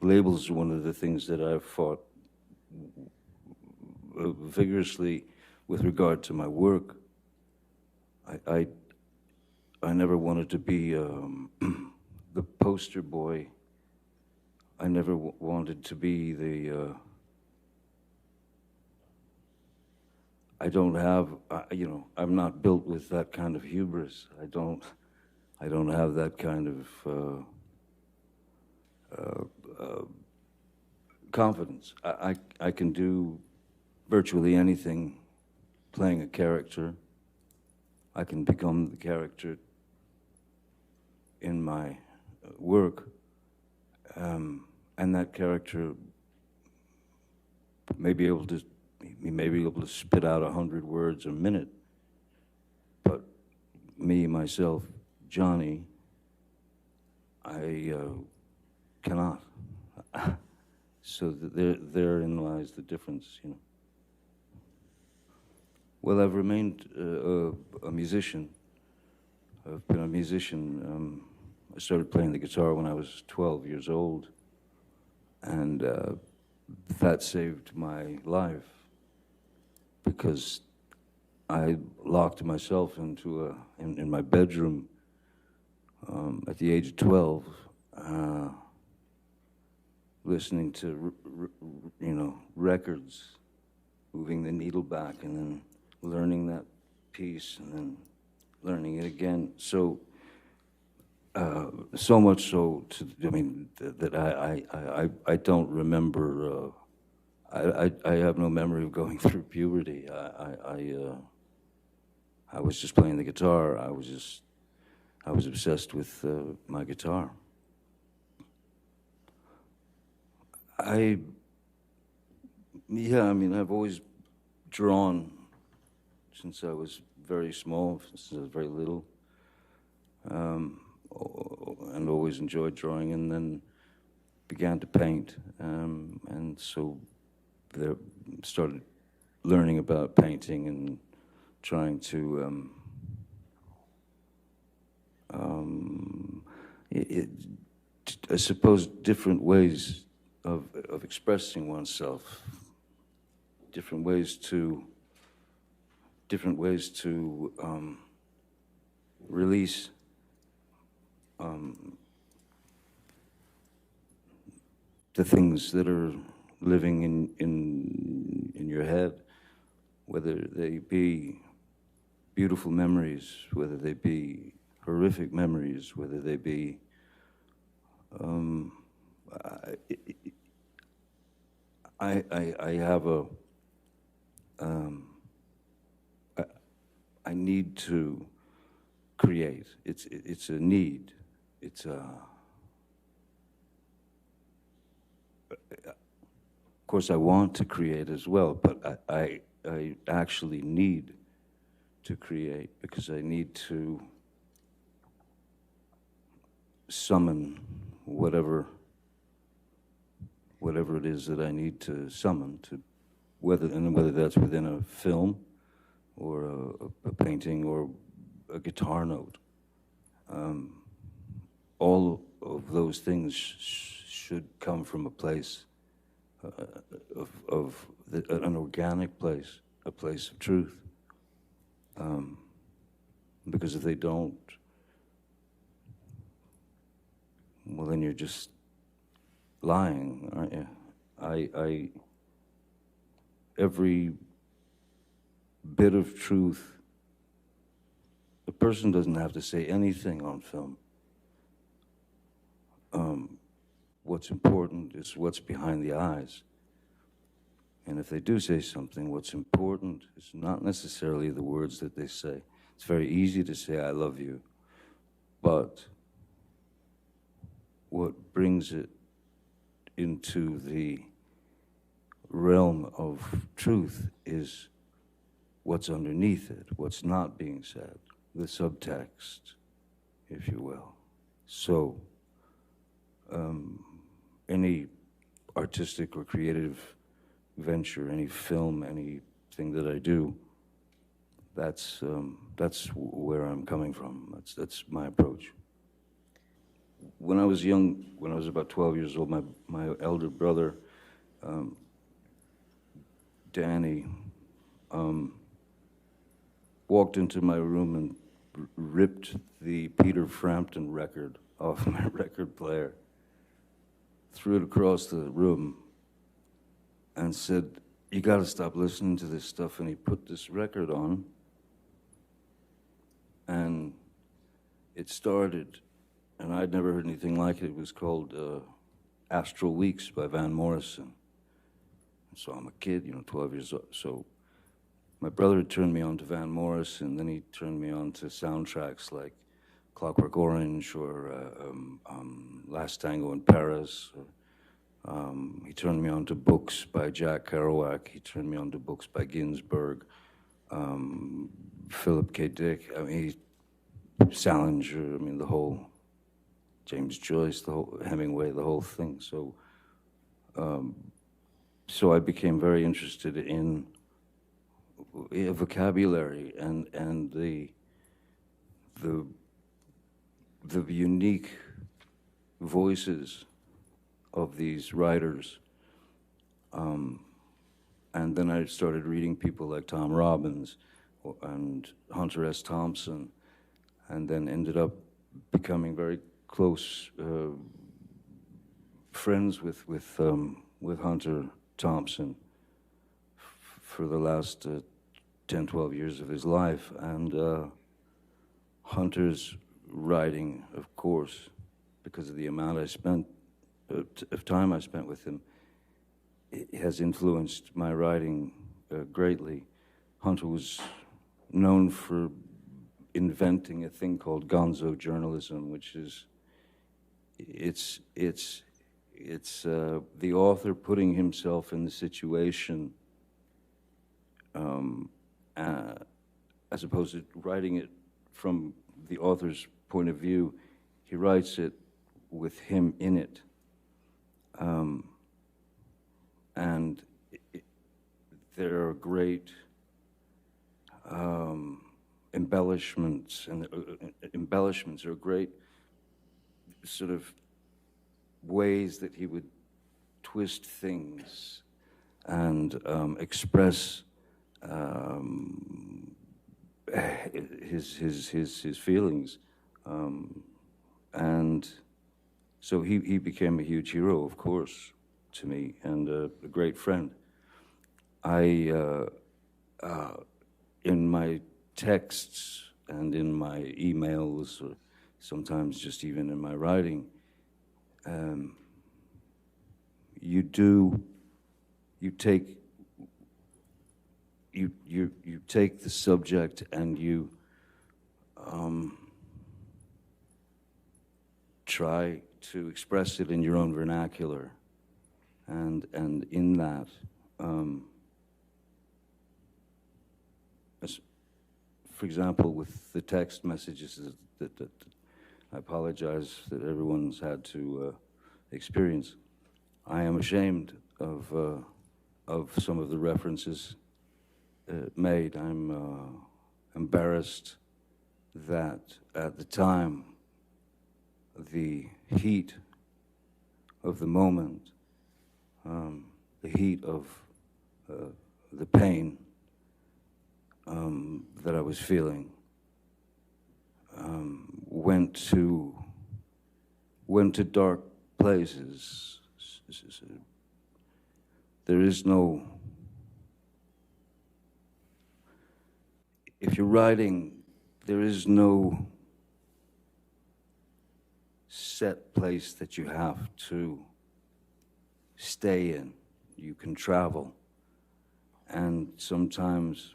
labels are one of the things that I've fought vigorously with regard to my work. I never wanted to be the poster boy. I never wanted to be the I don't have, I'm not built with that kind of hubris. I don't have that kind of confidence. I can do virtually anything playing a character. I can become the character in my work, and that character may be able to spit out 100 words a minute, but me, myself, Johnny, I cannot. So therein lies the difference, Well, I've remained a musician. I've been a musician. I started playing the guitar when I was 12 years old, and that saved my life, because I locked myself into in my bedroom at the age of 12, listening to records, moving the needle back, and then learning that piece, and then learning it again. So so much so that I don't remember. I have no memory of going through puberty. I was just playing the guitar. I was obsessed with my guitar. I've always drawn since I was very small, since I was very little, and always enjoyed drawing, and then began to paint, and so there started learning about painting and trying to I suppose different ways of expressing oneself, different ways to release the things that are living in your head, whether they be beautiful memories, whether they be horrific memories, whether they be I have I need to create. It's a need. It's a. Of course, I want to create as well, but I actually need to create, because I need to summon whatever it is that I need to summon to whether that's within a film or a painting or a guitar note. All of those things should come from a place an organic place, a place of truth. Because if they don't, well, then you're just lying, aren't you? Every bit of truth, a person doesn't have to say anything on film. What's important is what's behind the eyes. And if they do say something, what's important is not necessarily the words that they say. It's very easy to say, I love you, but what brings it into the realm of truth is what's underneath it, what's not being said, the subtext, if you will. So, any artistic or creative venture, any film, anything that I do, that's where I'm coming from. That's my approach. When I was young, when I was about 12 years old, my elder brother, Danny, walked into my room and ripped the Peter Frampton record off my record player, threw it across the room, and said, you gotta stop listening to this stuff. And he put this record on, and it started, and I'd never heard anything like it. It was called Astral Weeks by Van Morrison. So I'm a kid, 12 years old. So my brother had turned me on to Van Morrison, then he turned me on to soundtracks like Clockwork Orange or Last Tango in Paris. He turned me on to books by Jack Kerouac. He turned me on to books by Ginsberg, Philip K. Dick. Salinger. The whole James Joyce, the whole Hemingway, the whole thing. So, so I became very interested in vocabulary and the unique voices of these writers. And then I started reading people like Tom Robbins and Hunter S. Thompson, and then ended up becoming very close friends with Hunter Thompson for the last 10, 12 years of his life. And Hunter's writing, of course, because of the amount of time I spent with him, it has influenced my writing greatly. Hunter was known for inventing a thing called gonzo journalism, which is, it's the author putting himself in the situation as opposed to writing it from the author's point of view. He writes it with him in it. And there are great embellishments, and embellishments are great sort of ways that he would twist things and express his feelings, and so he became a huge hero, of course, to me, and a great friend. In my texts and in my emails, or sometimes just even in my writing, you take the subject and you try to express it in your own vernacular, and in that, for example, with the text messages that I apologize that everyone's had to experience, I am ashamed of of some of the references made. I'm embarrassed that at the time, the heat of the moment, the heat of the pain that I was feeling, went to dark places. There is no, if you're writing, there is no set place that you have to stay in. You can travel. And sometimes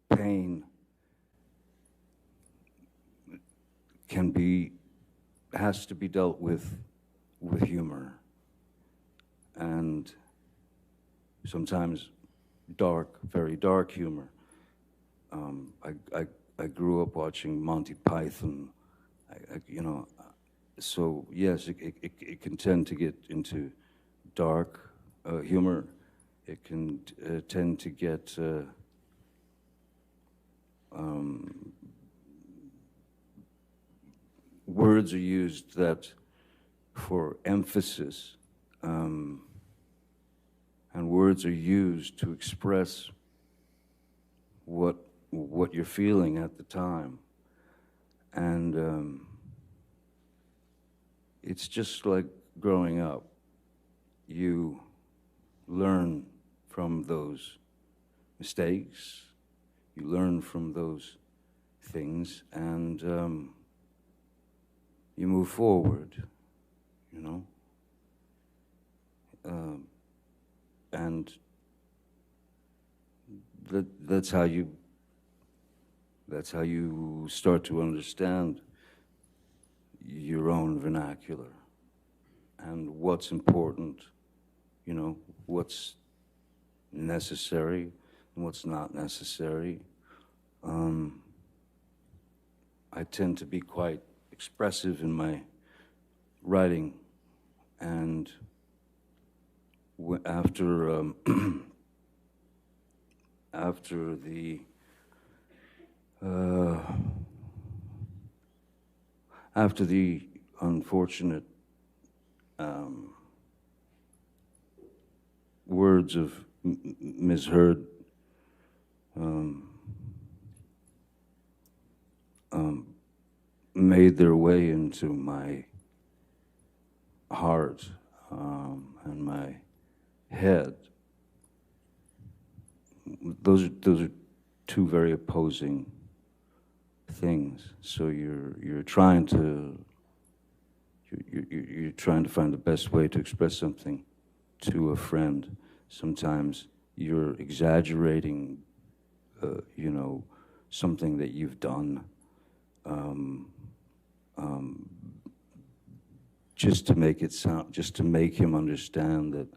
pain has to be dealt with humor. And sometimes dark, very dark humor. I grew up watching Monty Python, you know, so yes, it can tend to get into dark humor. It can tend to get words are used that for emphasis, and words are used to express what you're feeling at the time. And it's just like growing up. You learn from those mistakes, you learn from those things, and you move forward, you know? And that's how you start to understand your own vernacular and what's important, you know, what's necessary and what's not necessary. I tend to be quite expressive in my writing, and after after the unfortunate words of Ms. Heard, made their way into my heart and my head. Those are two very opposing things. So you're trying to find the best way to express something to a friend. Sometimes you're exaggerating, you know, something that you've done, just to make it sound, just to make him understand that,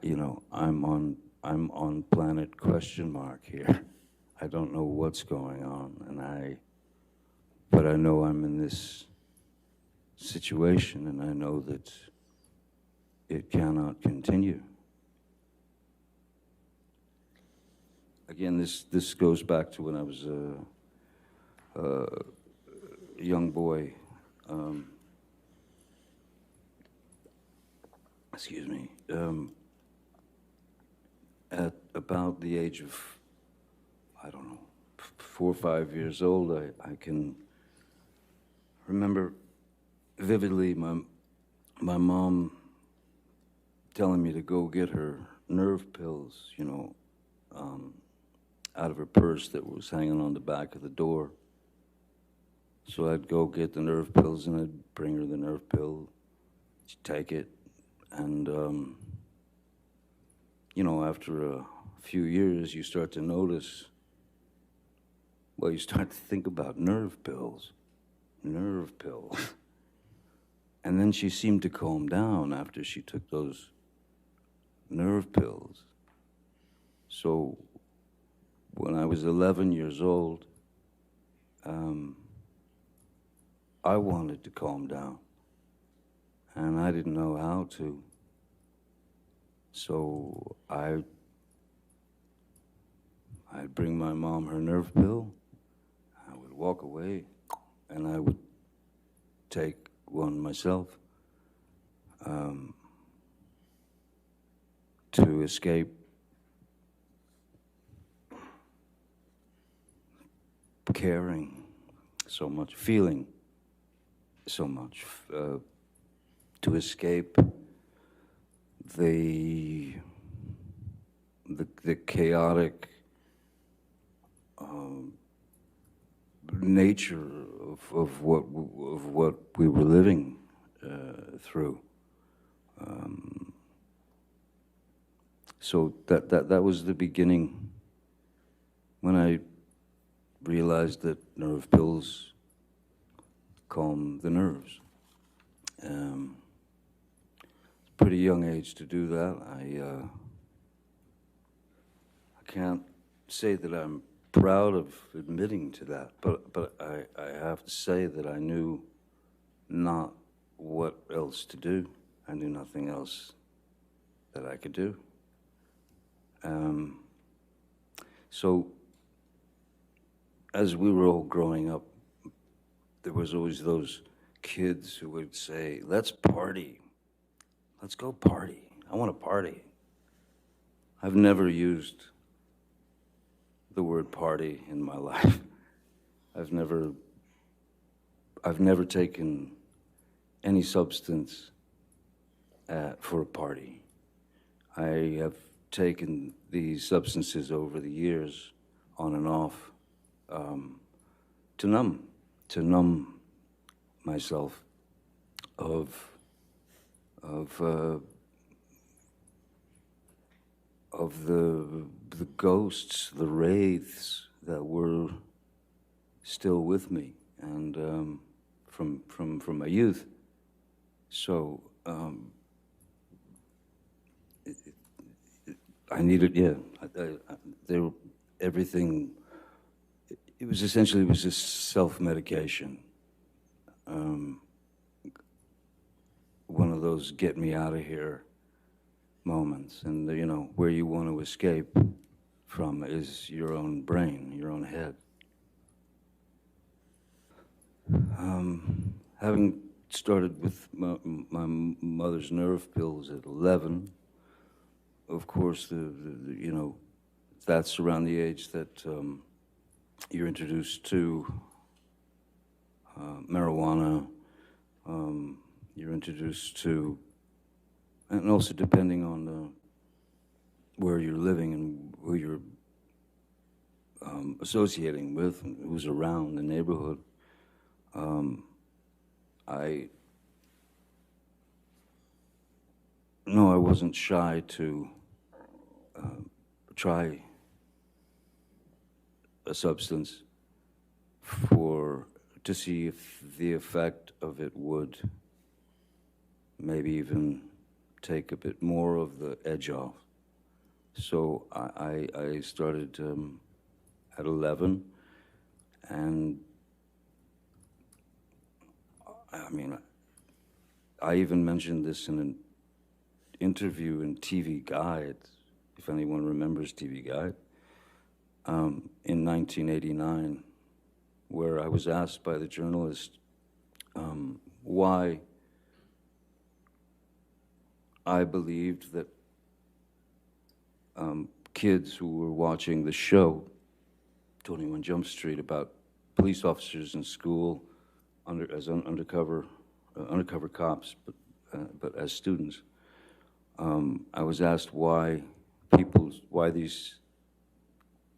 you know, I'm on planet question mark here. I don't know what's going on, but I know I'm in this situation, and I know that it cannot continue. Again, this goes back to when I was a young boy. Excuse me. At about the age of, I don't know, 4 or 5 years old, I can remember vividly my mom telling me to go get her nerve pills, you know, out of her purse that was hanging on the back of the door. So I'd go get the nerve pills, and I'd bring her the nerve pill. She'd take it, and you know, after a few years, you start to notice, well, you start to think about nerve pills. And then she seemed to calm down after she took those nerve pills. So when I was 11 years old, I wanted to calm down, and I didn't know how to. So I'd bring my mom her nerve pill, I would walk away, and I would take one myself to escape caring so much, feeling so much, to escape the chaotic nature of what we were living through. So that was the beginning when I realized that nerve pills calm the nerves. Pretty young age to do that. I can't say that I'm proud of admitting to that, but I have to say that I knew not what else to do. I knew nothing else that I could do. So as we were all growing up, there was always those kids who would say, let's party. Let's go party. I want to party. I've never used the word party in my life. I've never taken any substance for a party. I have taken these substances over the years, on and off, to numb myself of the ghosts, the wraiths that were still with me, and from my youth. So I needed, there, everything. It was essentially just self-medication. One of those get me out of here moments, and you know, where you want to escape from is your own brain, your own head. Having started with my mother's nerve pills at 11, of course, you know, that's around the age that you're introduced to marijuana, you're introduced to, and also depending on where you're living and who you're associating with and who's around the neighborhood. I wasn't shy to try a substance to see if the effect of it would maybe even take a bit more of the edge off. So I started at 11, and I mean, I even mentioned this in an interview in TV Guide, if anyone remembers TV Guide, in 1989, where I was asked by the journalist why I believed that kids who were watching the show, 21 Jump Street, about police officers in school as undercover cops, but as students, I was asked why these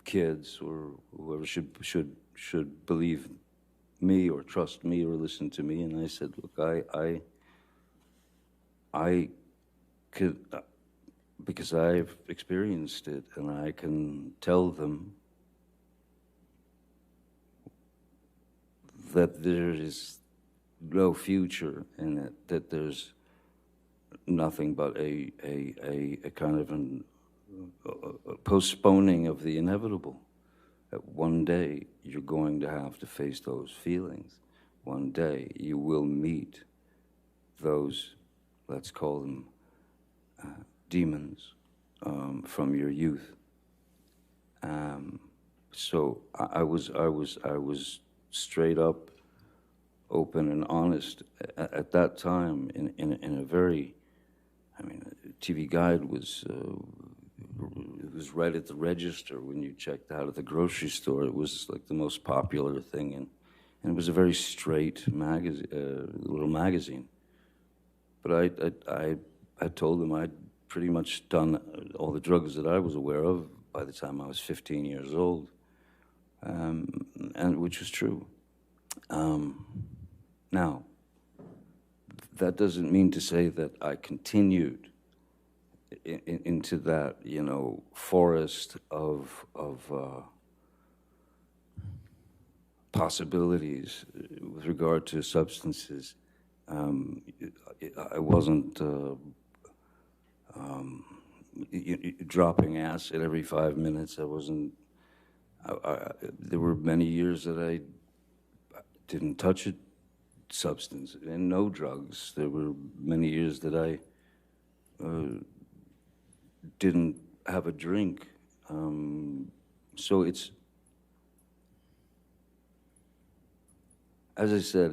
kids or whoever should believe me or trust me or listen to me, and I said, look, I could, because I've experienced it, and I can tell them that there is no future in it, that there's nothing but a kind of a postponing of the inevitable. That one day you're going to have to face those feelings. one day you will meet those, let's call them demons, from your youth. So I was straight up, open and honest at that time in a very, I mean, TV Guide was it was right at the register when you checked out at the grocery store. It was like the most popular thing, and it was a very straight little magazine. But I told them I'd pretty much done all the drugs that I was aware of by the time I was 15 years old, and which was true. Now, that doesn't mean to say that I continued into that, you know, forest of possibilities with regard to substances. I wasn't dropping acid every 5 minutes. I wasn't. There were many years that I didn't touch a substance and no drugs. There were many years that I didn't have a drink. So it's, as I said,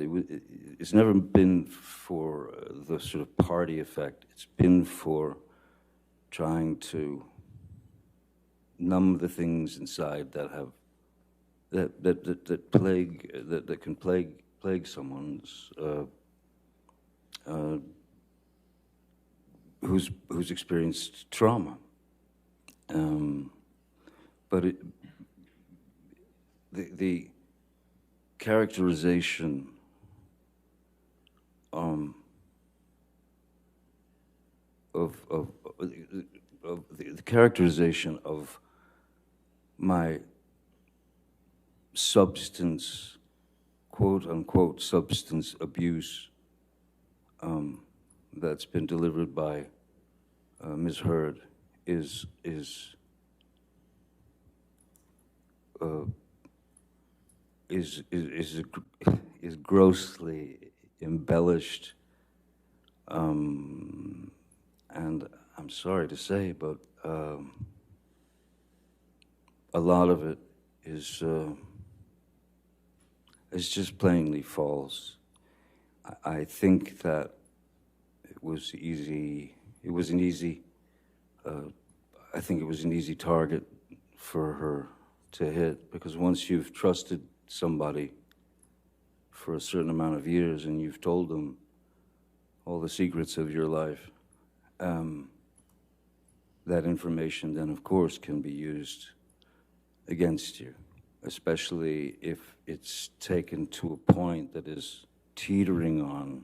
it's never been for the sort of party effect. It's been for trying to numb the things inside that have that can plague someone's who's experienced trauma. But the characterization of the characterization of my substance, quote unquote, substance abuse that's been delivered by Ms. Heard is grossly embellished, and I'm sorry to say, but a lot of it is just plainly false. I think that it was easy. It was an easy. I think it was an easy target for her to hit, because once you've trusted somebody for a certain amount of years and you've told them all the secrets of your life, that information then, of course, can be used against you, especially if it's taken to a point that is teetering on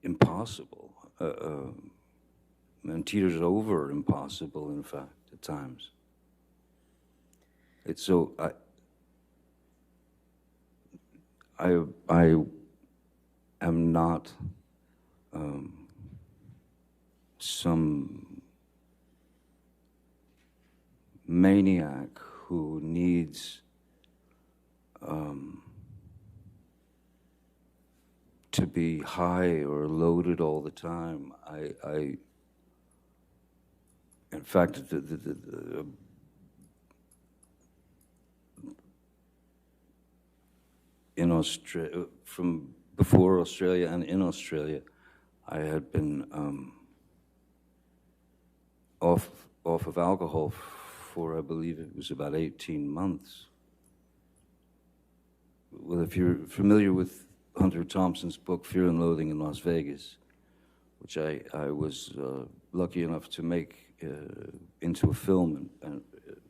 impossible, and teeters over impossible, in fact, at times. It's so, I am not some maniac who needs to be high or loaded all the time. In fact, in Australia, from before Australia and in Australia, I had been off of alcohol for, I believe it was about 18 months. Well, if you're familiar with Hunter Thompson's book, Fear and Loathing in Las Vegas, which I was lucky enough to make into a film and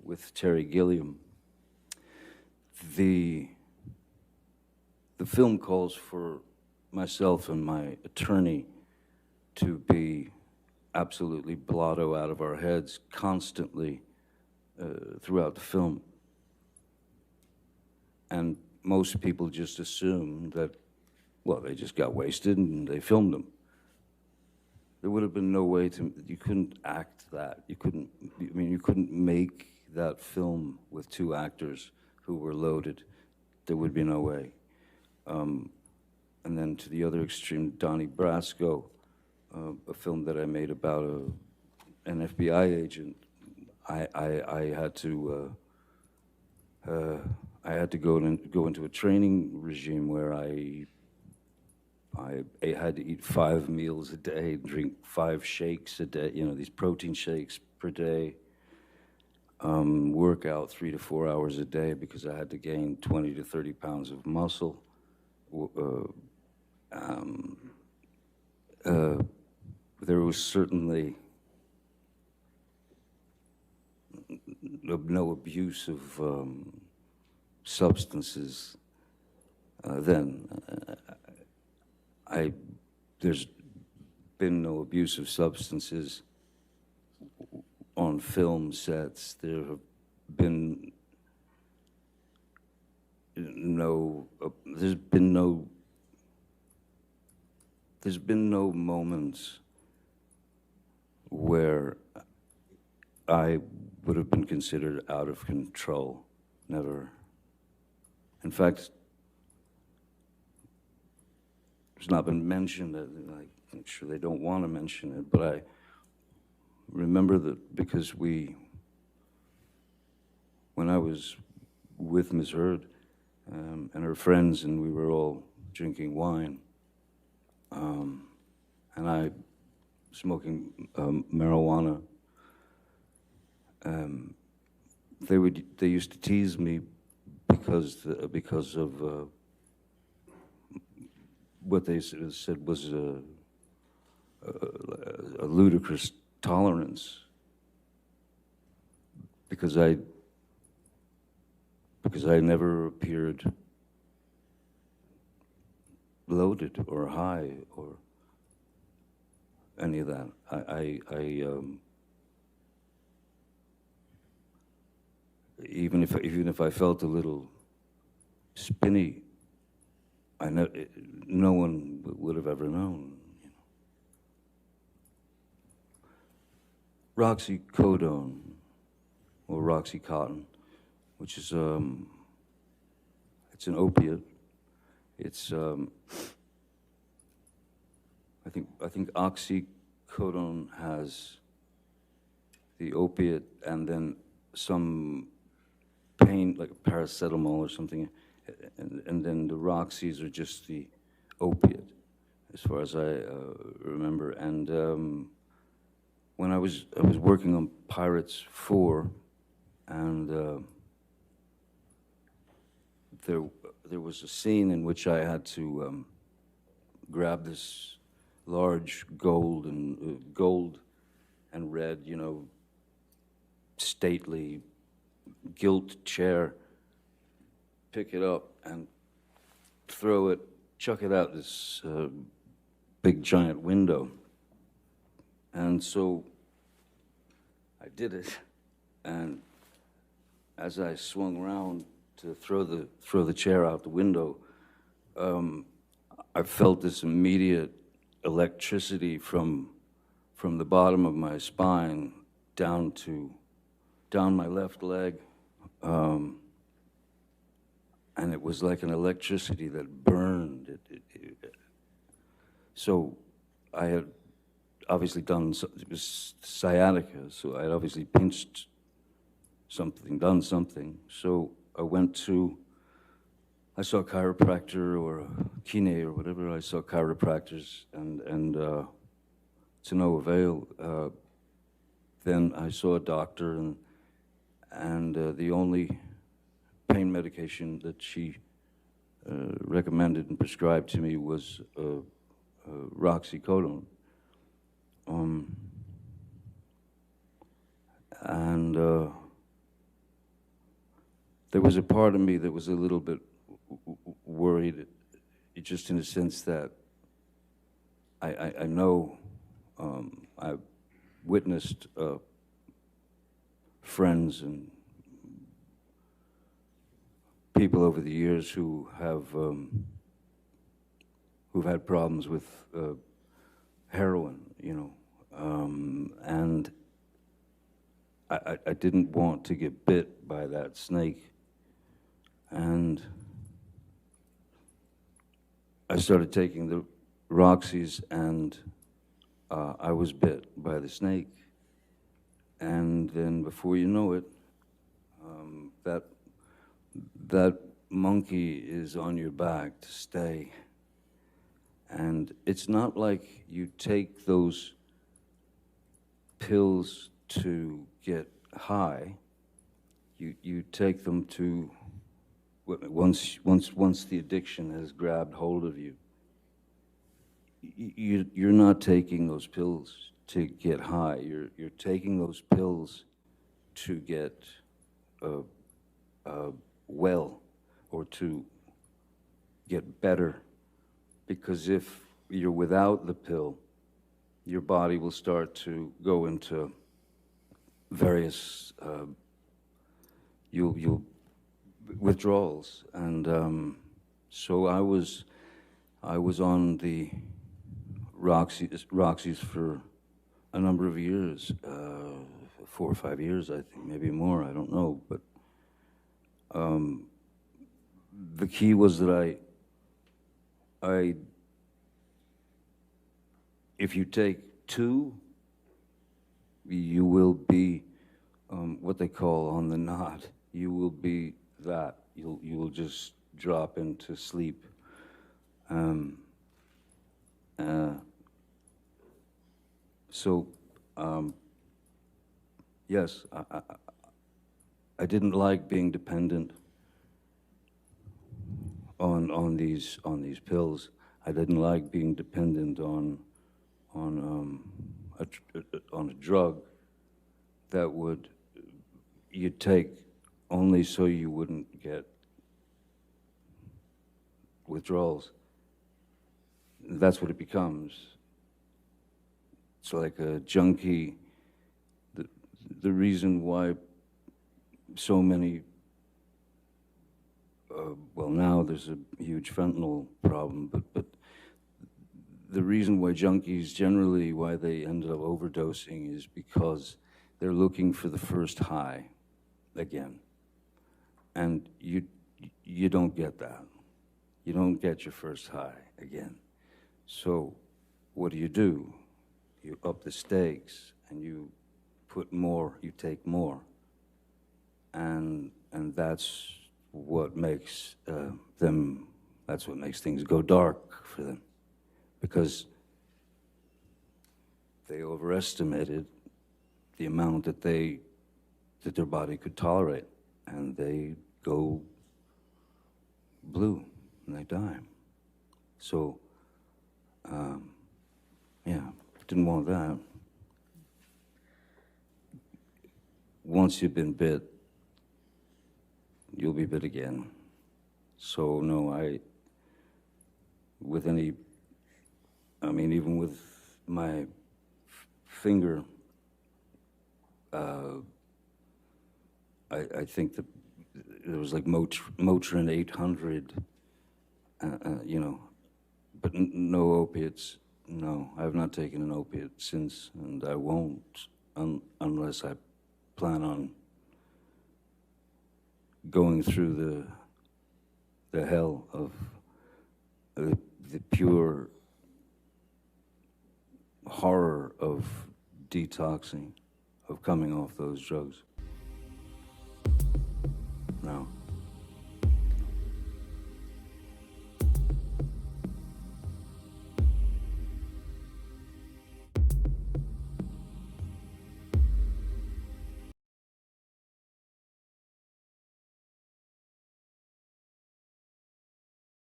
with Terry Gilliam. The film calls for myself and my attorney to be absolutely blotto out of our heads constantly throughout the film. And most people just assume that, well, they just got wasted and they filmed them. There would have been no way to, you couldn't act that. You couldn't make that film with two actors who were loaded, there would be no way. And then to the other extreme, Donnie Brasco, a film that I made about an FBI agent. I had to go into a training regime where I had to eat 5 meals a day, drink 5 shakes a day, you know, these protein shakes per day, work out 3 to 4 hours a day because I had to gain 20 to 30 pounds of muscle. There was certainly no abuse of substances then. There's been no abuse of substances on film sets. There have been there's been no moments where I would have been considered out of control. Never. In fact, it's not been mentioned. I'm sure they don't want to mention it, but I remember that because when I was with Ms. Heard and her friends, and we were all drinking wine, and I smoking marijuana, they used to tease me because of what they said was a ludicrous tolerance, because I never appeared loaded or high or any of that. Even if I felt a little spinny, no one would have ever known. You know. Roxycodone, or Roxycontin, which is it's an opiate. It's I think oxycodone has the opiate and then some pain, like paracetamol or something, and then the Roxys are just the opiate, as far as I remember. And when I was working on Pirates 4, and there was a scene in which I had to grab this large gold and red, you know, stately gilt chair, pick it up and throw it, chuck it out this big giant window. And so I did it, and as I swung around to throw the chair out the window, I felt this immediate electricity from the bottom of my spine down my left leg, and it was like an electricity that burned. So I had obviously it was sciatica, so I had obviously pinched something, done something. So I saw a chiropractor or a kine or whatever. I saw chiropractors, and to no avail. Then I saw a doctor, and the only pain medication that she recommended and prescribed to me was Roxycodone. And there was a part of me that was a little bit worried, just in the sense that I know I've witnessed friends and people over the years who've had problems with heroin, you know, and I didn't want to get bit by that snake. And I started taking the Roxys, and I was bit by the snake. And then before you know it, that that monkey is on your back to stay. And it's not like you take those pills to get high. You take them to, once the addiction has grabbed hold of you, you're not taking those pills to get high. You're taking those pills to get well, or to get better. Because if you're without the pill, your body will start to go into various you'll withdrawals. And so I was on the Roxys for a number of years, 4 or 5 years, I think, maybe more, I don't know. But the key was that if you take 2, you will be what they call on the knot. You will be that. You will just drop into sleep. Yes, I didn't like being dependent on these pills. I didn't like being dependent on a drug that you'd take only so you wouldn't get withdrawals. That's what it becomes. It's like a junkie. The reason why so many, well, now there's a huge fentanyl problem, but the reason why junkies generally, why they end up overdosing, is because they're looking for the first high again. And you don't get that. You don't get your first high again. So what do? You up the stakes, and you put more, you take more. And that's what makes that's what makes things go dark for them. Because they overestimated the amount that their body could tolerate, and they go blue and they die. So, yeah, didn't want that. Once you've been bit, you'll be bit again. So no, even with my finger, I think that there was like Motrin 800, but no opiates. No, I have not taken an opiate since, and I won't unless I plan on going through the hell of the pure horror of detoxing, of coming off those drugs. No.